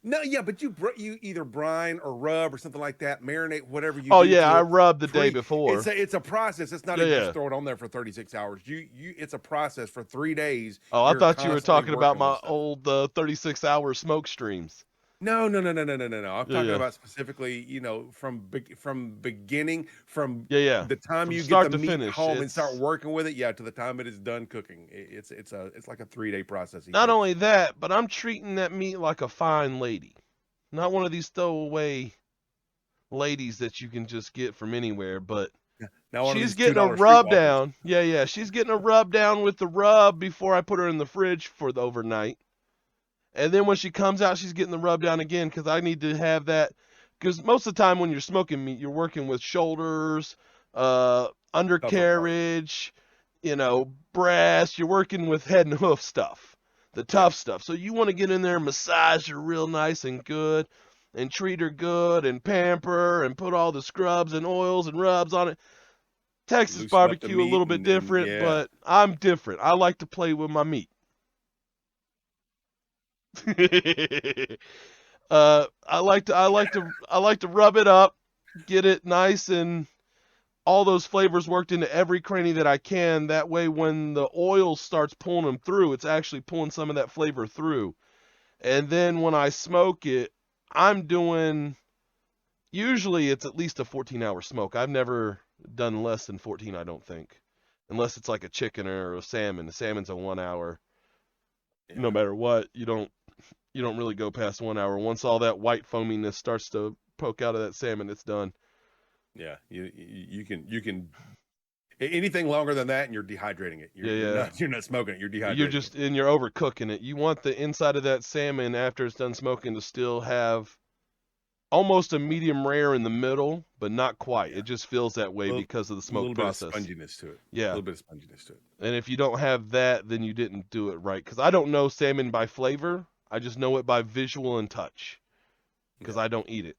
No, yeah, but you either brine or rub or something like that, marinate, whatever you do. Oh, yeah, I rubbed the day before. It's a process. It's not just throw it on there for 36 hours. It's a process for 3 days. Oh, I thought you were talking about my old 36-hour smoke streams. No. I'm talking about specifically, from beginning, from the time you get the meat home and start working with it, to the time it is done cooking. It's like a 3-day process. Not only that, but I'm treating that meat like a fine lady, not one of these throwaway ladies that you can just get from anywhere. But she's getting a rub down. Yeah, she's getting a rub down with the rub before I put her in the fridge for the overnight. And then when she comes out, she's getting the rub down again because I need to have that. Because most of the time when you're smoking meat, you're working with shoulders, undercarriage, breast. You're working with head and hoof stuff, the tough stuff. So you want to get in there and massage her real nice and good and treat her good and pamper and put all the scrubs and oils and rubs on it. Texas loosen up the barbecue a little meat bit different, yeah. but I'm different. I like to play with my meat. I like to rub it up, get it nice and all those flavors worked into every cranny that I can. That way, when the oil starts pulling them through, it's actually pulling some of that flavor through. And then when I smoke it, I'm doing, usually it's at least a 14-hour smoke. I've never done less than 14, I don't think. Unless it's like a chicken or a salmon. The salmon's a 1 hour. Yeah. No matter what, you don't really go past 1 hour. Once all that white foaminess starts to poke out of that salmon, it's done. Yeah, you can anything longer than that, and you're dehydrating it. You're not smoking it. You're dehydrating it. You're overcooking it. You want the inside of that salmon after it's done smoking to still have almost a medium rare in the middle, but not quite. Yeah. It just feels that way because of the smoke process. A little bit of sponginess to it. Yeah, a little bit of sponginess to it. And if you don't have that, then you didn't do it right. Because I don't know salmon by flavor. I just know it by visual and touch. Because I don't eat it.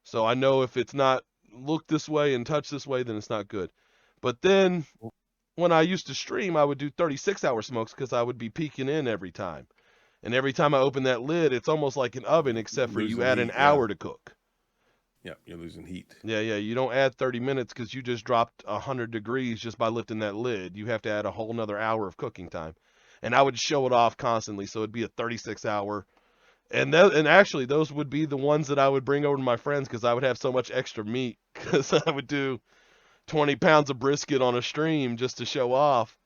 So I know if it's not look this way and touch this way, then it's not good. But then when I used to stream, I would do 36-hour smokes because I would be peeking in every time. And every time I open that lid, it's almost like an oven, except for you add an hour to cook. Yeah, you're losing heat. Yeah. You don't add 30 minutes because you just dropped 100 degrees just by lifting that lid. You have to add a whole nother hour of cooking time. And I would show it off constantly, so it'd be a 36-hour. And actually, those would be the ones that I would bring over to my friends because I would have so much extra meat because I would do 20 pounds of brisket on a stream just to show off.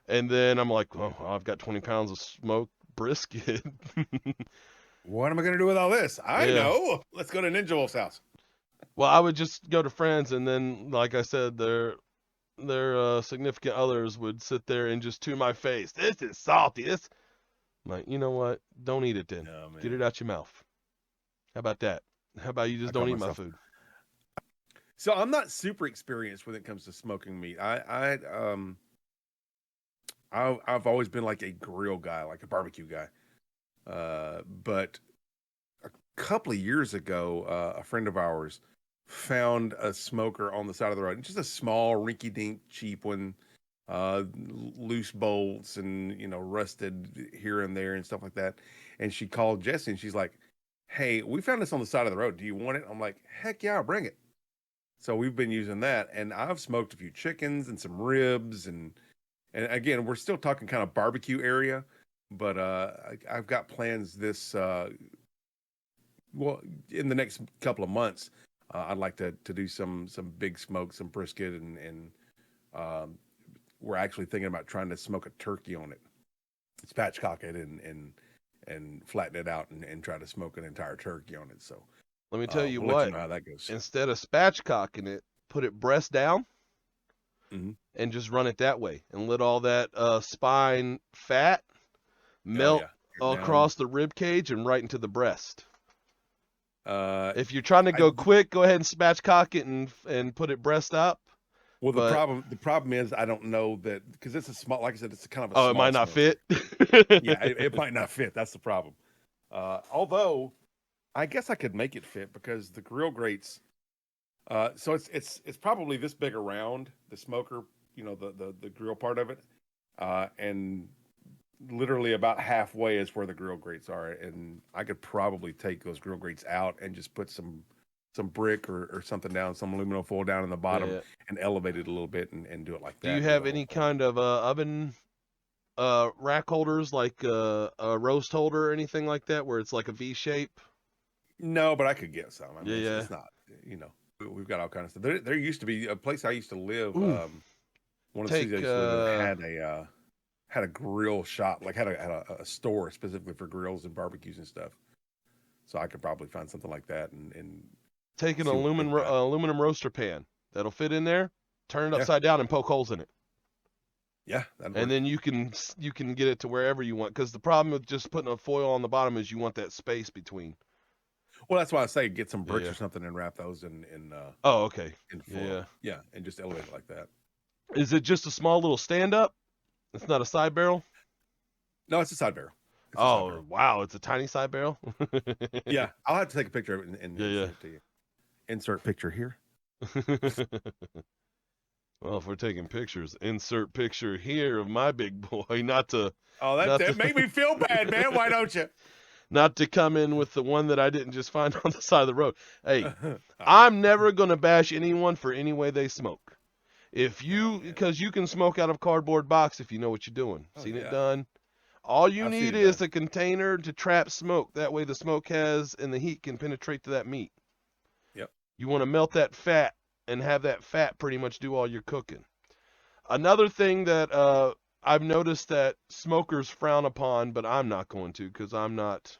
And then I'm like, oh, I've got 20 pounds of smoked brisket. What am I going to do with all this? I know. Let's go to Ninja Wolf's house. Well, I would just go to friends, and then, like I said, their significant others would sit there and just to my face, this is salty. I'm like, you know what? Don't eat it then. No, Get it out your mouth. How about that? How about you just don't eat my food? So I'm not super experienced when it comes to smoking meat. I've always been like a grill guy, like a barbecue guy. But a couple of years ago, a friend of ours found a smoker on the side of the road, just a small, rinky-dink, cheap one, loose bolts and rusted here and there and stuff like that. And she called Jesse and she's like, "Hey, we found this on the side of the road. Do you want it?" I'm like, "Heck yeah, I'll bring it." So we've been using that, and I've smoked a few chickens and some ribs, and again, we're still talking kind of barbecue area, but I've got plans this in the next couple of months. I'd like to do some big smoke, some brisket, and we're actually thinking about trying to smoke a turkey on it, spatchcock it, and flatten it out and try to smoke an entire turkey on it. So. Let me tell you we'll what, let you know how that goes. Instead of spatchcocking it, put it breast down and just run it that way and let all that spine fat melt across the rib cage and right into the breast. If you're trying to go quick, go ahead and spatchcock it and put it breast up. Well, the problem is I don't know that because it's a small, like I said, it's kind of a small. It might not fit. Yeah, it might not fit. That's the problem. Although I guess I could make it fit because the grill grates. So it's probably this big around the smoker, the grill part of it, and literally about halfway is where the grill grates are, and I could probably take those grill grates out and just put some brick or something down, some aluminum foil down in the bottom, and elevate it a little bit and do it like that. Do you have any kind of oven rack holders, like a roast holder or anything like that, where it's like a V shape? No, but I could get some. I mean, it's not, we've got all kinds of stuff. There used to be a place I used to live. One of the cities I used to live in had a grill shop, like had a store specifically for grills and barbecues and stuff. So I could probably find something like that and take an aluminum roaster pan that'll fit in there, turn it upside down, and poke holes in it. Yeah, and then you can get it to wherever you want. Because the problem with just putting a foil on the bottom is you want that space between. Well, that's why I say get some bricks or something and wrap those in. Oh, okay. In foil. Yeah, and just elevate it like that. Is it just a small little stand up? It's not a side barrel? No, it's a side barrel. Wow, it's a tiny side barrel. Yeah, I'll have to take a picture of it and send it to you. Insert picture here. Well, if we're taking pictures, insert picture here of my big boy. Not to that made me feel bad, man. Why don't you? not to come in with the one that I didn't just find on the side of the road. Hey, I'm never gonna bash anyone for any way they smoke. Because you can smoke out of cardboard box if you know what you're doing. Seen it done. All you I've seen need it is done. a container to trap smoke. That way the smoke has and the heat can penetrate to that meat. Yep. You want to melt that fat and have that fat pretty much do all your cooking. Another thing that I've noticed that smokers frown upon, but I'm not going to because I'm not.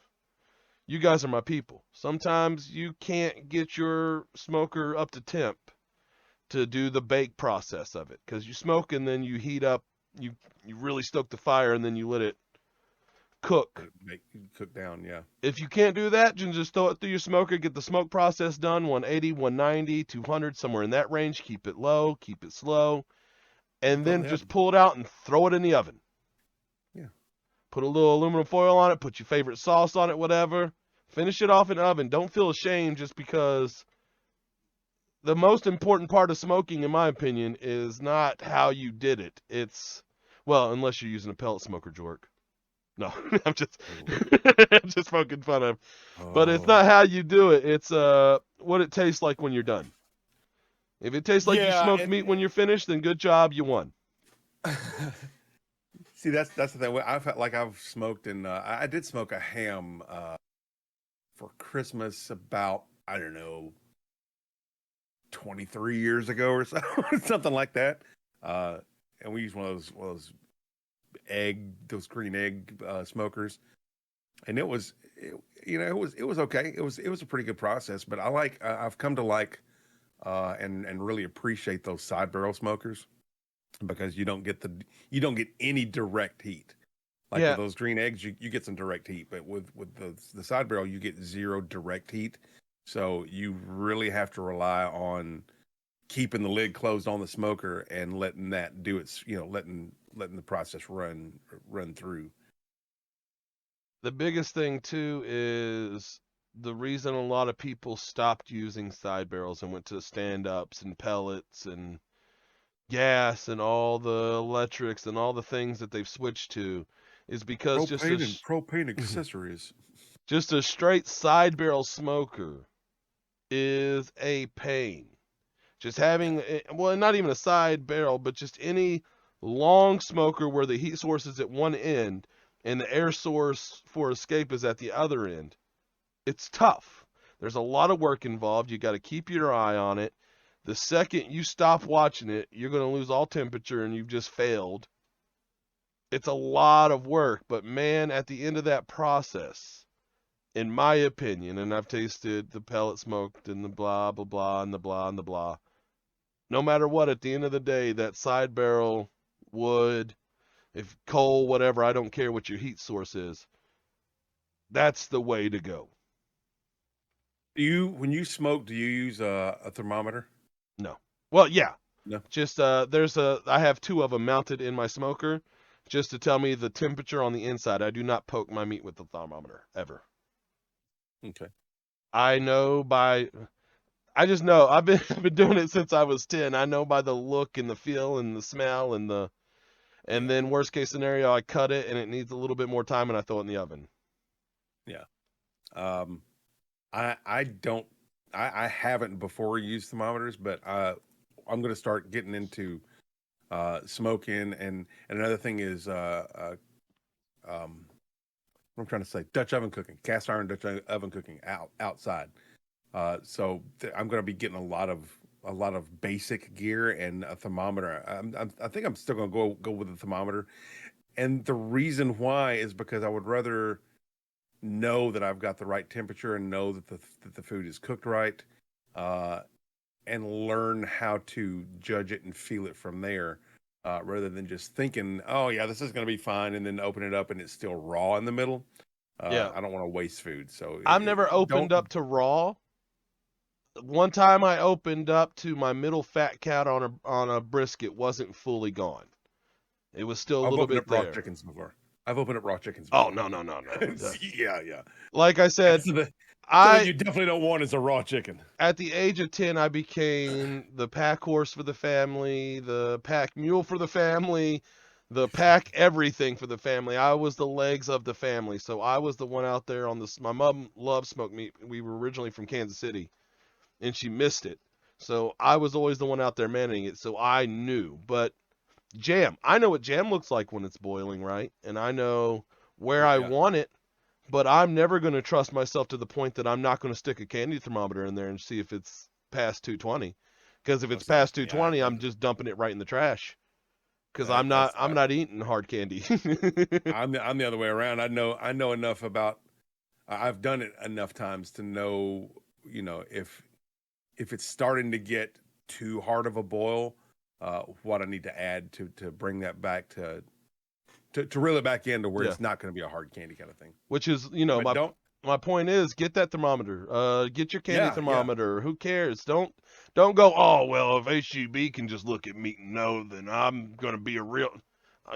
You guys are my people. Sometimes you can't get your smoker up to temp to do the bake process of it because you smoke and then you heat up. You really stoke the fire and then you let it cook. Cook down, yeah. If you can't do that, just throw it through your smoker, get the smoke process done, 180, 190, 200, somewhere in that range. Keep it low, keep it slow, and then just pull it out and throw it in the oven. Yeah. Put a little aluminum foil on it, put your favorite sauce on it, whatever. Finish it off in the oven. Don't feel ashamed just because the most important part of smoking, in my opinion, is not how you did it. It's, well, unless you're using a pellet smoker, Jork. No, I'm just I'm just poking fun of. But it's not how you do it. It's what it tastes like when you're done. If it tastes like you smoked meat when you're finished, then good job, you won. See, that's the thing. I felt like I've smoked, and I did smoke a ham for Christmas about, I don't know, 23 years ago or so, something like that. And we used one of those green egg smokers, and it was okay. It was a pretty good process. But I've come to like and really appreciate those side barrel smokers because you don't get any direct heat. Like with those green eggs, you get some direct heat, but with the side barrel, you get zero direct heat. So you really have to rely on keeping the lid closed on the smoker and letting that do its, letting the process run through. The biggest thing too is the reason a lot of people stopped using side barrels and went to stand-ups and pellets and gas and all the electrics and all the things that they've switched to is because propane accessories. Just a straight side barrel smoker is a pain. Just having, well, not even a side barrel, but just any long smoker where the heat source is at one end and the air source for escape is at the other end. It's tough. There's a lot of work involved. You got to keep your eye on it. The second you stop watching it, you're going to lose all temperature and you've just failed. It's a lot of work, but man, at the end of that process, in my opinion, and I've tasted the pellet smoked and the blah, blah, blah, and the blah, and the blah. No matter what, at the end of the day, that side barrel, wood, if coal, whatever, I don't care what your heat source is. That's the way to go. When you smoke, do you use a thermometer? No. Well, yeah. No. Just I have two of them mounted in my smoker, just to tell me the temperature on the inside. I do not poke my meat with the thermometer ever. Okay. I just know I've been doing it since I was 10. I know by the look and the feel and the smell and then worst case scenario, I cut it and it needs a little bit more time and I throw it in the oven. Yeah. I haven't before used thermometers, but I'm going to start getting into smoking, and another thing is what I'm trying to say, Dutch oven cooking, cast iron Dutch oven cooking outside. So I'm going to be getting a lot of basic gear and a thermometer. I think I'm still going to go with the thermometer, and the reason why is because I would rather know that I've got the right temperature and know that the food is cooked right, and learn how to judge it and feel it from there, rather than just thinking, oh yeah, this is going to be fine, and then open it up and it's still raw in the middle. I don't want to waste food. So I've never opened up to raw. One time I opened up to my middle fat cat on a brisket wasn't fully gone. It was still a little bit there. Raw chickens before. I've opened up raw chickens before. Oh, no. No. Yeah. Like I said, So you definitely don't want is a raw chicken. At the age of 10, I became the pack horse for the family, the pack mule for the family, the pack everything for the family. I was the legs of the family. So I was the one out there on this. My mom loved smoked meat. We were originally from Kansas City, and she missed it. So I was always the one out there managing it. So I knew. But jam, I know what jam looks like when it's boiling, right? And I know where I want it. But I'm never going to trust myself to the point that I'm not going to stick a candy thermometer in there and see if it's past 220. Because if it's past 220, I'm just dumping it right in the trash. Because I'm not eating hard candy. I'm the other way around. I know enough about. I've done it enough times to know, if it's starting to get too hard of a boil, what I need to add to bring that back to reel it back into where it's not going to be a hard candy kind of thing. Which is, my point is, get that thermometer. Get your candy thermometer. Yeah. Who cares? Don't go, oh, well, if HGB can just look at meat and know, then I'm going to be a real.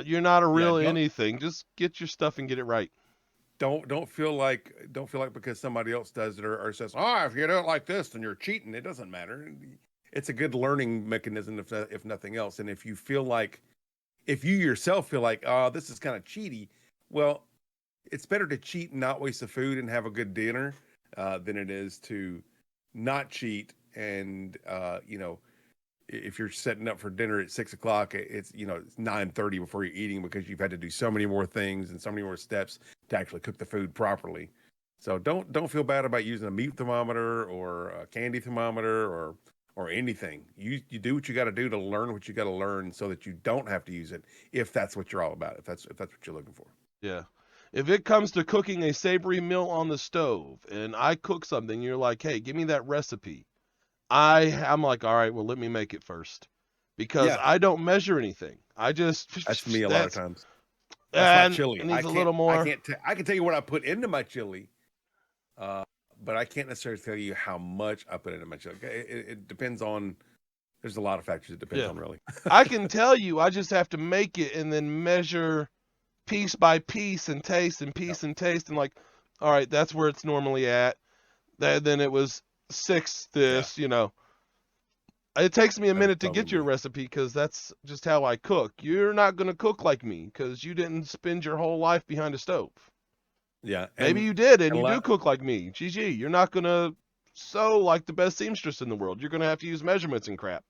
You're not a real anything. Just get your stuff and get it right. Don't feel like because somebody else does it or says, oh, if you do it like this, then you're cheating. It doesn't matter. It's a good learning mechanism, if nothing else. And if you yourself feel like, oh, this is kind of cheaty, well, it's better to cheat and not waste the food and have a good dinner than it is to not cheat. And, if you're setting up for dinner at 6:00, it's 9:30 before you're eating because you've had to do so many more things and so many more steps to actually cook the food properly. So don't feel bad about using a meat thermometer or a candy thermometer or anything. You do what you got to do to learn what you got to learn so that you don't have to use it if that's what you're all about, if that's what you're looking for. Yeah. If it comes to cooking a savory meal on the stove and I cook something, you're like, hey, give me that recipe. I'm like, all right, well, let me make it first. Because I don't measure anything. That's me a lot of times. That's my chili. It needs a little more. I can tell you what I put into my chili, but I can't necessarily tell you how much I put into my chili. It depends on. There's a lot of factors it depends on, really. I can tell you. I just have to make it and then measure piece by piece and taste and and taste and like, all right, that's where it's normally at. Then it was 6 this, It takes me a minute to get your recipe because that's just how I cook. You're not going to cook like me because you didn't spend your whole life behind a stove. Yeah. Maybe you did, and you do cook like me. GG, you're not going to sew like the best seamstress in the world. You're going to have to use measurements and crap.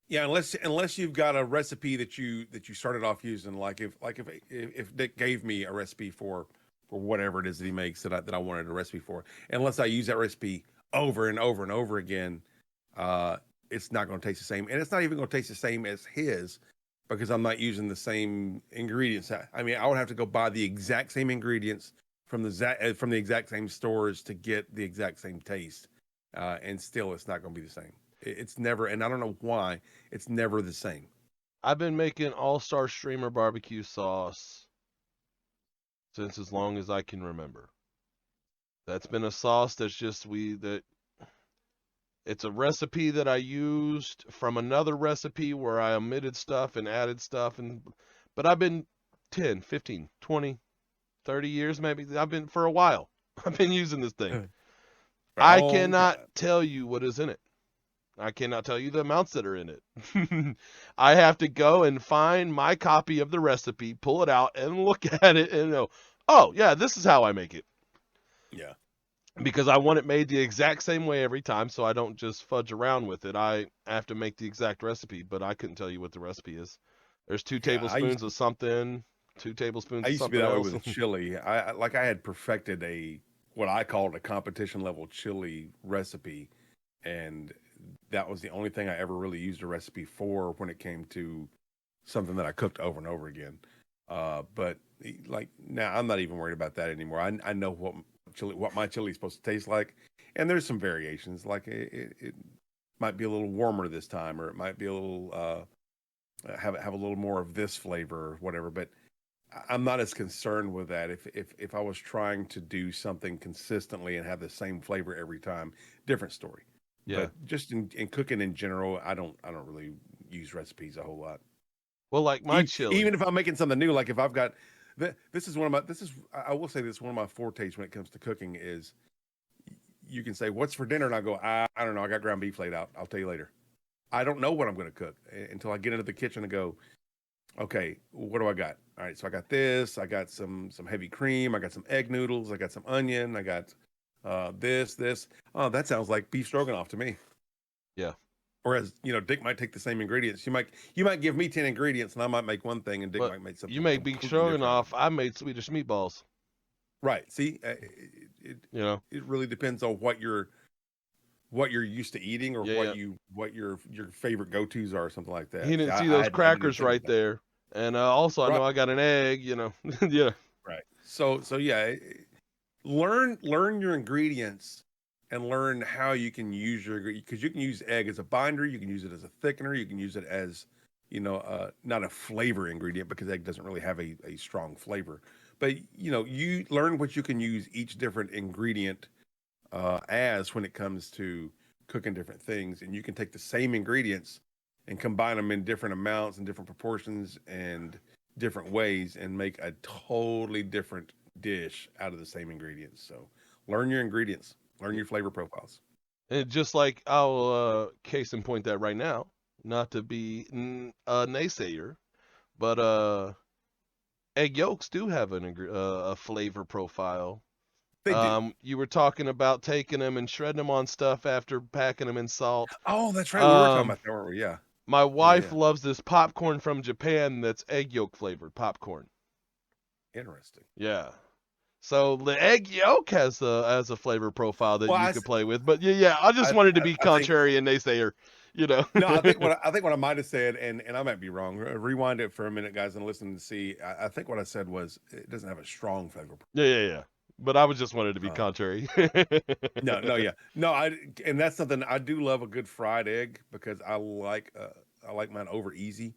Yeah, unless you've got a recipe that you started off using, like if Dick gave me a recipe for whatever it is that he makes that I wanted a recipe for, unless I use that recipe over and over and over again, it's not going to taste the same, and it's not even going to taste the same as his because I'm not using the same ingredients. I mean, I would have to go buy the exact same ingredients from the exact same stores to get the exact same taste, and still it's not going to be the same. It's never, and I don't know why, it's never the same. I've been making All-Star Streamer barbecue sauce since as long as I can remember. That's been a sauce that's just it's a recipe that I used from another recipe where I omitted stuff and added stuff, but I've been 10, 15, 20, 30 years maybe. For a while. I've been using this thing. I cannot tell you what is in it. I cannot tell you the amounts that are in it. I have to go and find my copy of the recipe, pull it out, and look at it and know, oh, yeah, this is how I make it. Yeah. Because I want it made the exact same way every time, so I don't just fudge around with it. I have to make the exact recipe, but I couldn't tell you what the recipe is. There's 2 tablespoons of something, 2 tablespoons of something else. I used to be that way with chili. I had perfected what I called a competition level chili recipe, and that was the only thing I ever really used a recipe for when it came to something that I cooked over and over again. But like now, I'm not even worried about that anymore. I know what my chili is supposed to taste like, and there's some variations. Like it might be a little warmer this time, or it might be a little have a little more of this flavor or whatever. But I'm not as concerned with that. If I was trying to do something consistently and have the same flavor every time, different story. Yeah. But just in cooking in general, I don't really use recipes a whole lot. Well, like my chili. Even if I'm making something new, like if I've got I will say this, one of my fortes when it comes to cooking is you can say, "What's for dinner?" And I go, I don't know. I got ground beef laid out. I'll tell you later. I don't know what I'm going to cook until I get into the kitchen and go, okay, what do I got? All right, so I got this. I got some heavy cream. I got some egg noodles. I got some onion. I got this. Oh, that sounds like beef stroganoff to me. Yeah. Whereas, Dick might take the same ingredients. You might give me 10 ingredients, and I might make one thing, and Dick But might make something. you make beef completely different. stroganoff. I made Swedish meatballs. Right. See, it really depends on what you're used to eating, or what your favorite go-tos are, or something like that. He didn't See, see those crackers right that. there, and also I know I got an egg. Yeah. Right. So yeah, learn your ingredients and learn how you can use because you can use egg as a binder, you can use it as a thickener, you can use it as not a flavor ingredient, because egg doesn't really have a strong flavor. But you learn what you can use each different ingredient as when it comes to cooking different things, and you can take the same ingredients and combine them in different amounts and different proportions and different ways and make a totally different dish out of the same ingredients. So learn your ingredients, learn your flavor profiles. And just like I'll case in point that right now, not to be a naysayer, but egg yolks do have a flavor profile. They do. You were talking about taking them and shredding them on stuff after packing them in salt. Oh, that's right. We were talking about that, weren't we? Yeah. My wife Yeah. loves this popcorn from Japan that's egg yolk flavored popcorn. Interesting. Yeah. So the egg yolk has a flavor profile that you could play with. But yeah, I just wanted to be contrary and naysayer, No, I think what I might have said, and I might be wrong. Rewind it for a minute, guys, and listen to see. I think what I said was it doesn't have a strong flavor. Yeah. But I was just wanted to be contrary. No, and that's something I do love, a good fried egg, because I like mine over easy,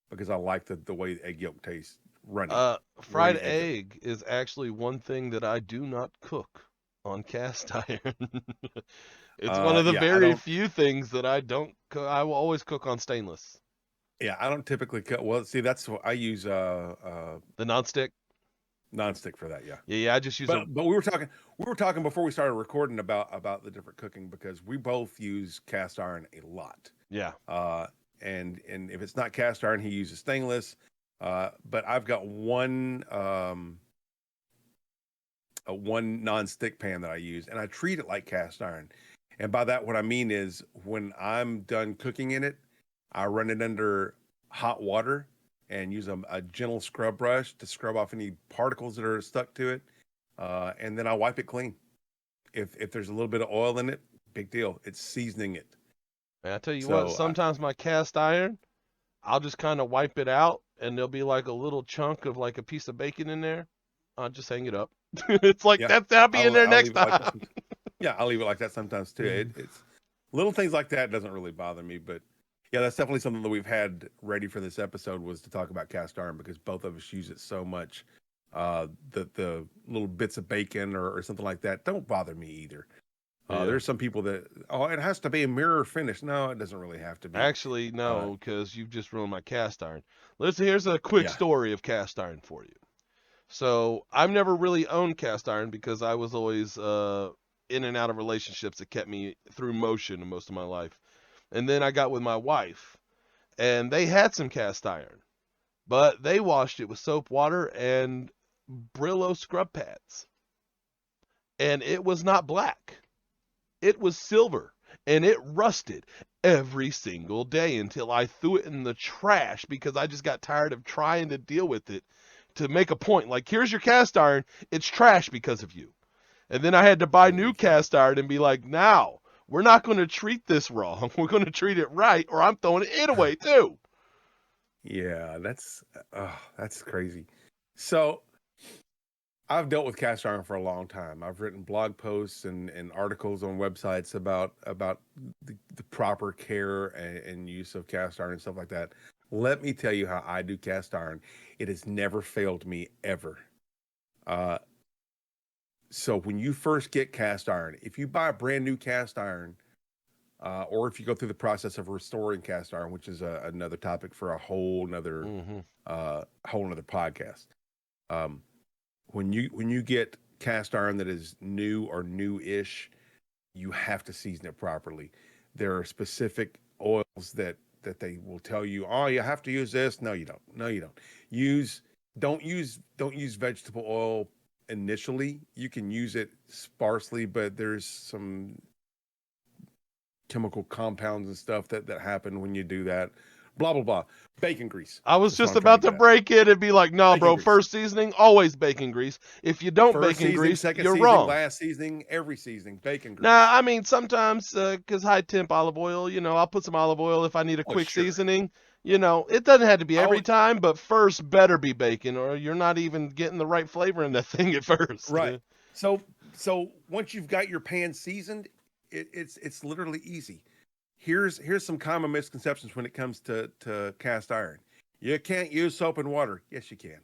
because I like the way the egg yolk tastes running. Fried egg is actually one thing that I do not cook on cast iron. It's one of the very few things that I don't cook. I will always cook on stainless. Yeah, I don't typically cook. Well, see, that's what I use. The nonstick. Nonstick for that, yeah. Yeah, I just use. But we were talking before we started recording about the different cooking, because we both use cast iron a lot. Yeah. And if it's not cast iron, he uses stainless. But I've got one nonstick pan that I use, and I treat it like cast iron. And by that, what I mean is, when I'm done cooking in it, I run it under hot water and use a gentle scrub brush to scrub off any particles that are stuck to it. And then I wipe it clean. If there's a little bit of oil in it, big deal. It's seasoning it. And I tell you what, sometimes my cast iron, I'll just kind of wipe it out, and there'll be like a little chunk of like a piece of bacon in there. I'll just hang it up. It's like that'll be in there next time. Yeah, I'll leave it like that sometimes too. It's little things like that doesn't really bother me, but yeah, that's definitely something that we've had ready for this episode, was to talk about cast iron, because both of us use it so much. The little bits of bacon or something like that don't bother me either. There's some people that, it has to be a mirror finish. No, it doesn't really have to be. Actually, no, because you've just ruined my cast iron. Here's a quick story of cast iron for you. So I've never really owned cast iron, because I was always in and out of relationships that kept me through motion most of my life. And then I got with my wife, and they had some cast iron, but they washed it with soap water and Brillo scrub pads. And it was not black. It was silver, and it rusted every single day until I threw it in the trash, because I just got tired of trying to deal with it to make a point. Like, here's your cast iron. It's trash because of you. And then I had to buy new cast iron and be like, now, we're not going to treat this wrong. We're going to treat it right, or I'm throwing it away too. Yeah, that's crazy. So I've dealt with cast iron for a long time. I've written blog posts and articles on websites about the proper care and use of cast iron and stuff like that. Let me tell you how I do cast iron. It has never failed me, ever. So when you first get cast iron, if you buy a brand new cast iron, or if you go through the process of restoring cast iron, which is another topic for a whole nother podcast. When you get cast iron that is new or new-ish, you have to season it properly. There are specific oils that they will tell you, oh, you have to use this. No, you don't. No, you don't. Use don't use vegetable oil initially. You can use it sparsely, but there's some chemical compounds and stuff that happen when you do that. Blah blah blah. Bacon grease. I was That's what just I'm trying about to get at. break it and be like, no, Bacon bro, grease. first seasoning, always bacon grease. If you don't First bacon seasoning, grease, second you're seasoning, wrong. last seasoning, every seasoning, bacon grease. Nah, I mean, sometimes, because high temp olive oil, I'll put some olive oil if I need a Oh, quick sure. seasoning. It doesn't have to be every Oh, time, but first better be bacon, or you're not even getting the right flavor in that thing at first. right. So once you've got your pan seasoned, it's literally easy. Here's some common misconceptions when it comes to cast iron. You can't use soap and water. Yes, you can.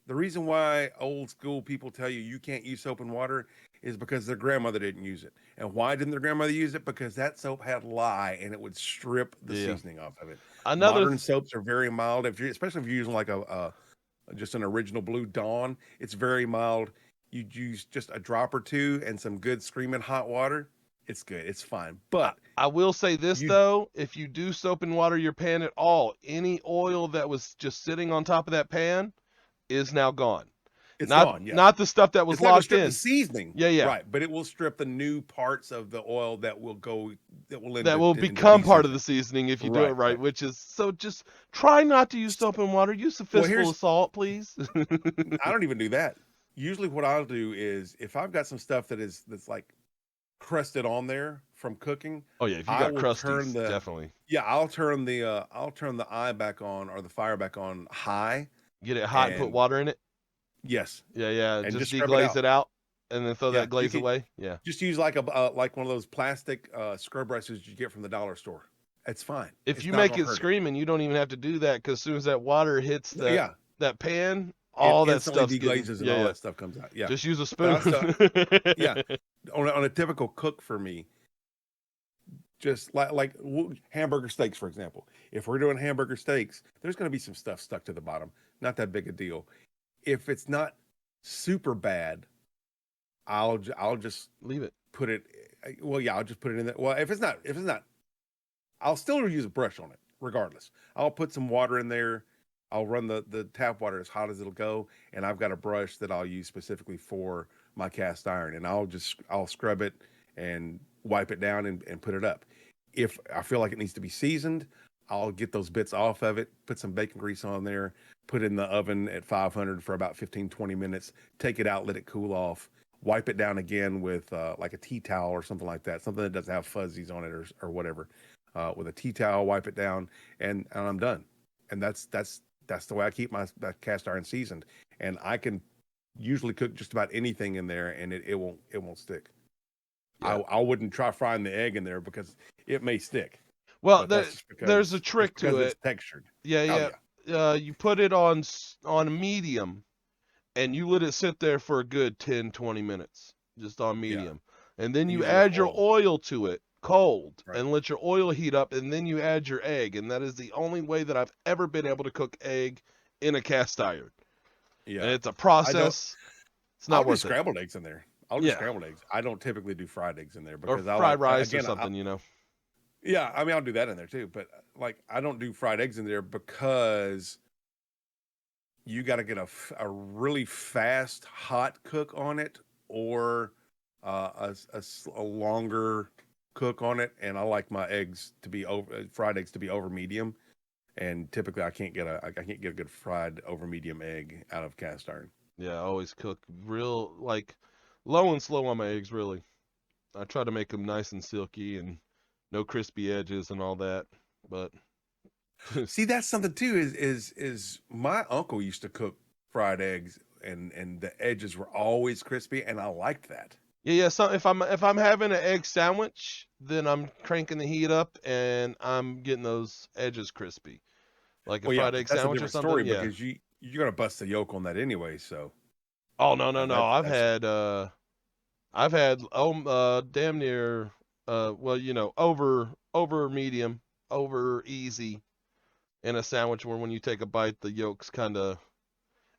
The reason why old school people tell you can't use soap and water is because their grandmother didn't use it. And why didn't their grandmother use it? Because that soap had lye and it would strip the Yeah. seasoning off of it. Another, Modern soaps are very mild. Especially if you're using like a just an original Blue Dawn, it's very mild. You use just a drop or two and some good screaming hot water. It's good. It's fine. But I will say this you though, if you do soap and water your pan at all, any oil that was just sitting on top of that pan is now gone. it's Not gone. Yes. not the stuff that was It's not going to locked strip in. the seasoning. Yeah. Right. But it will strip the new parts of the oil that will Become part of the seasoning if you do it Right, right, right. which is so just try not to use soap and water. Use a Well, fistful of salt, please. I don't even do that. Usually what I'll do is if I've got some stuff that's like crusted on there from cooking, Oh yeah, if you I got will crusties, definitely. I'll turn the eye back on or the fire back on high Get it hot and put and water in it. yes, Yeah. and Just just scrub it deglaze out. it out and then throw Yeah, that you glaze can away. Yeah. just use like like one of those plastic scrub brushes you get from the dollar store. It's fine. If It's you not make gonna it hurt it. screaming, you don't even have to do that because as soon as that water hits Yeah, that pan, it all that instantly stuff's getting. deglazes and all Yeah. that stuff comes out. Yeah, Just use a but I spoon. still yeah on a typical cook for me. Just like hamburger steaks, for example. If we're doing hamburger steaks, there's going to be some stuff stuck to the bottom. Not that big a deal. If it's not super bad, I'll just Leave it. put it. Well, yeah, I'll just put it in there. Well, if it's not, I'll still use a brush on it, regardless. I'll put some water in there. I'll run the tap water as hot as it'll go, and I've got a brush that I'll use specifically for my cast iron, and I'll scrub it and wipe it down and put it up. If I feel like it needs to be seasoned, I'll get those bits off of it, put some bacon grease on there, put it in the oven at 500 for about 15-20 minutes, take it out, let it cool off, wipe it down again with like a tea towel or something like that, something that doesn't have fuzzies on it or whatever. With a tea towel, wipe it down, and I'm done. And that's the way I keep my cast iron seasoned. And I can usually cook just about anything in there, and it won't stick. Yeah. I wouldn't try frying the egg in there because it may stick. Well, But that's just there's a trick because to it's it. textured. Yeah. You put it on a medium, and you let it sit there for a good 10-20 minutes, just on medium. And then And you use enough add your oil to it, cold, Right. and let your oil heat up, and then you add your egg. And that is the only way that I've ever been able to cook egg in a cast iron. Yeah. And it's a process. It's not I'll do worth it. scrambled eggs in there. I'll do scrambled eggs. I don't typically do fried eggs in there Or because I fried like rice or again, something, Yeah, I mean I'll do that in there too, but like I don't do fried eggs in there because you got to get a really fast hot cook on it or a longer cook on it, and I like my eggs to be fried eggs to be over medium, and typically I can't get a good fried over medium egg out of cast iron. Yeah, I always cook real, like, low and slow on my eggs, really. I try to make them nice and silky and no crispy edges and all that. But See, that's something too. Is my uncle used to cook fried eggs, and the edges were always crispy, and I liked that. yeah. So if I'm having an egg sandwich, then I'm cranking the heat up and I'm getting those edges crispy, like a Well, yeah, fried but egg that's a sandwich or different something. story Yeah. because you're gonna bust the yolk on that anyway. So Oh no. that's I've had damn near well, over medium, over easy in a sandwich where when you take a bite the yolk's kind of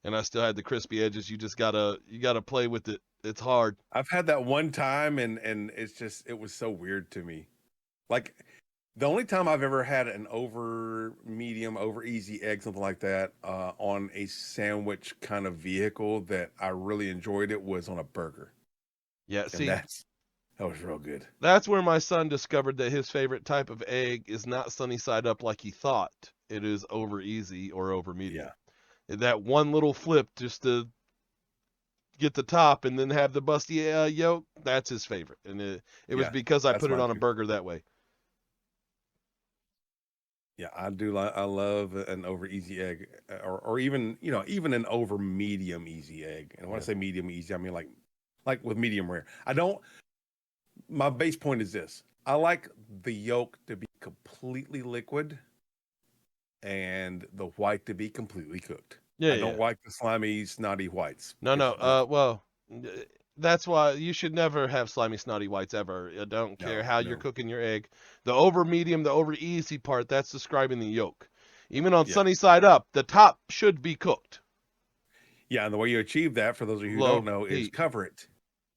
and I still had the crispy edges. You gotta play with it. It's hard. I've had that one time, and it was so weird to me. Like, the only time I've ever had an over medium, over easy egg, something like that, on a sandwich kind of vehicle that I really enjoyed it was on a burger. Yeah, And see, that was real good. that's where my son discovered that his favorite type of egg is not sunny side up like he thought. It is over easy or over medium. Yeah. That one little flip just to get the top and then have the busty yolk, that's his favorite. And it was Yeah, because I that's put it mine on a too. burger that way. Yeah, I do. I love an over easy egg, or even even an over medium easy egg. And when I Yeah. say medium easy, I mean like with medium rare. I don't. My base point is this: I like the yolk to be completely liquid, and the white to be completely cooked. Yeah, I yeah. don't like the slimy, snotty whites. No, It's no. Well, that's why you should never have slimy, snotty whites ever. I don't care how you're no. cooking your egg. The over medium, the over easy part, that's describing the yolk. Even on Yeah. sunny side up, the top should be cooked. Yeah, and the way you achieve that, for those of you who Low don't know, is heat. cover it.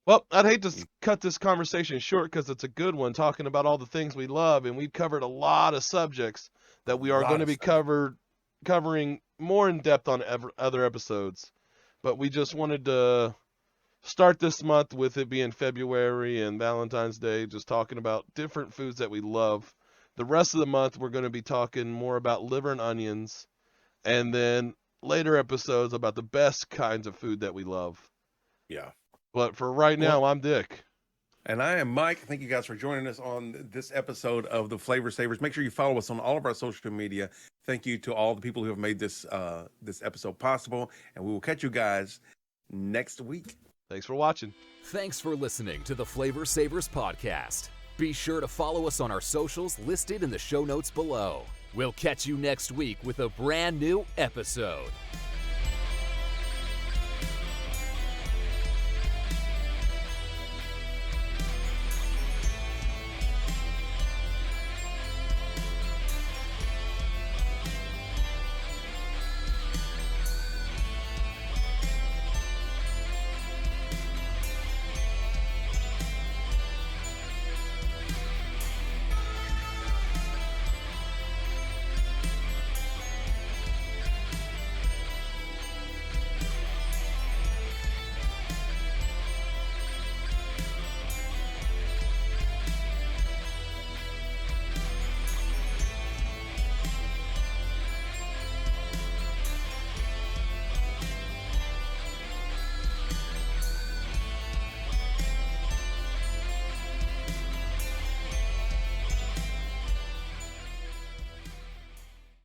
Well, I'd hate to cut this conversation short because it's a good one, talking about all the things we love, and we've covered a lot of subjects that we are going to be covering more in depth on other episodes. But we just wanted to start this month with it being February and Valentine's Day, just talking about different foods that we love. The rest of the month, we're going to be talking more about liver and onions, and then later episodes about the best kinds of food that we love. Yeah. But for right now, I'm Dick. And I am Mike. Thank you guys for joining us on this episode of the Flavor Savers. Make sure you follow us on all of our social media. Thank you to all the people who have made this this episode possible. And we will catch you guys next week. Thanks for watching. Thanks for listening to the Flavor Savors podcast. Be sure to follow us on our socials listed in the show notes below. We'll catch you next week with a brand new episode.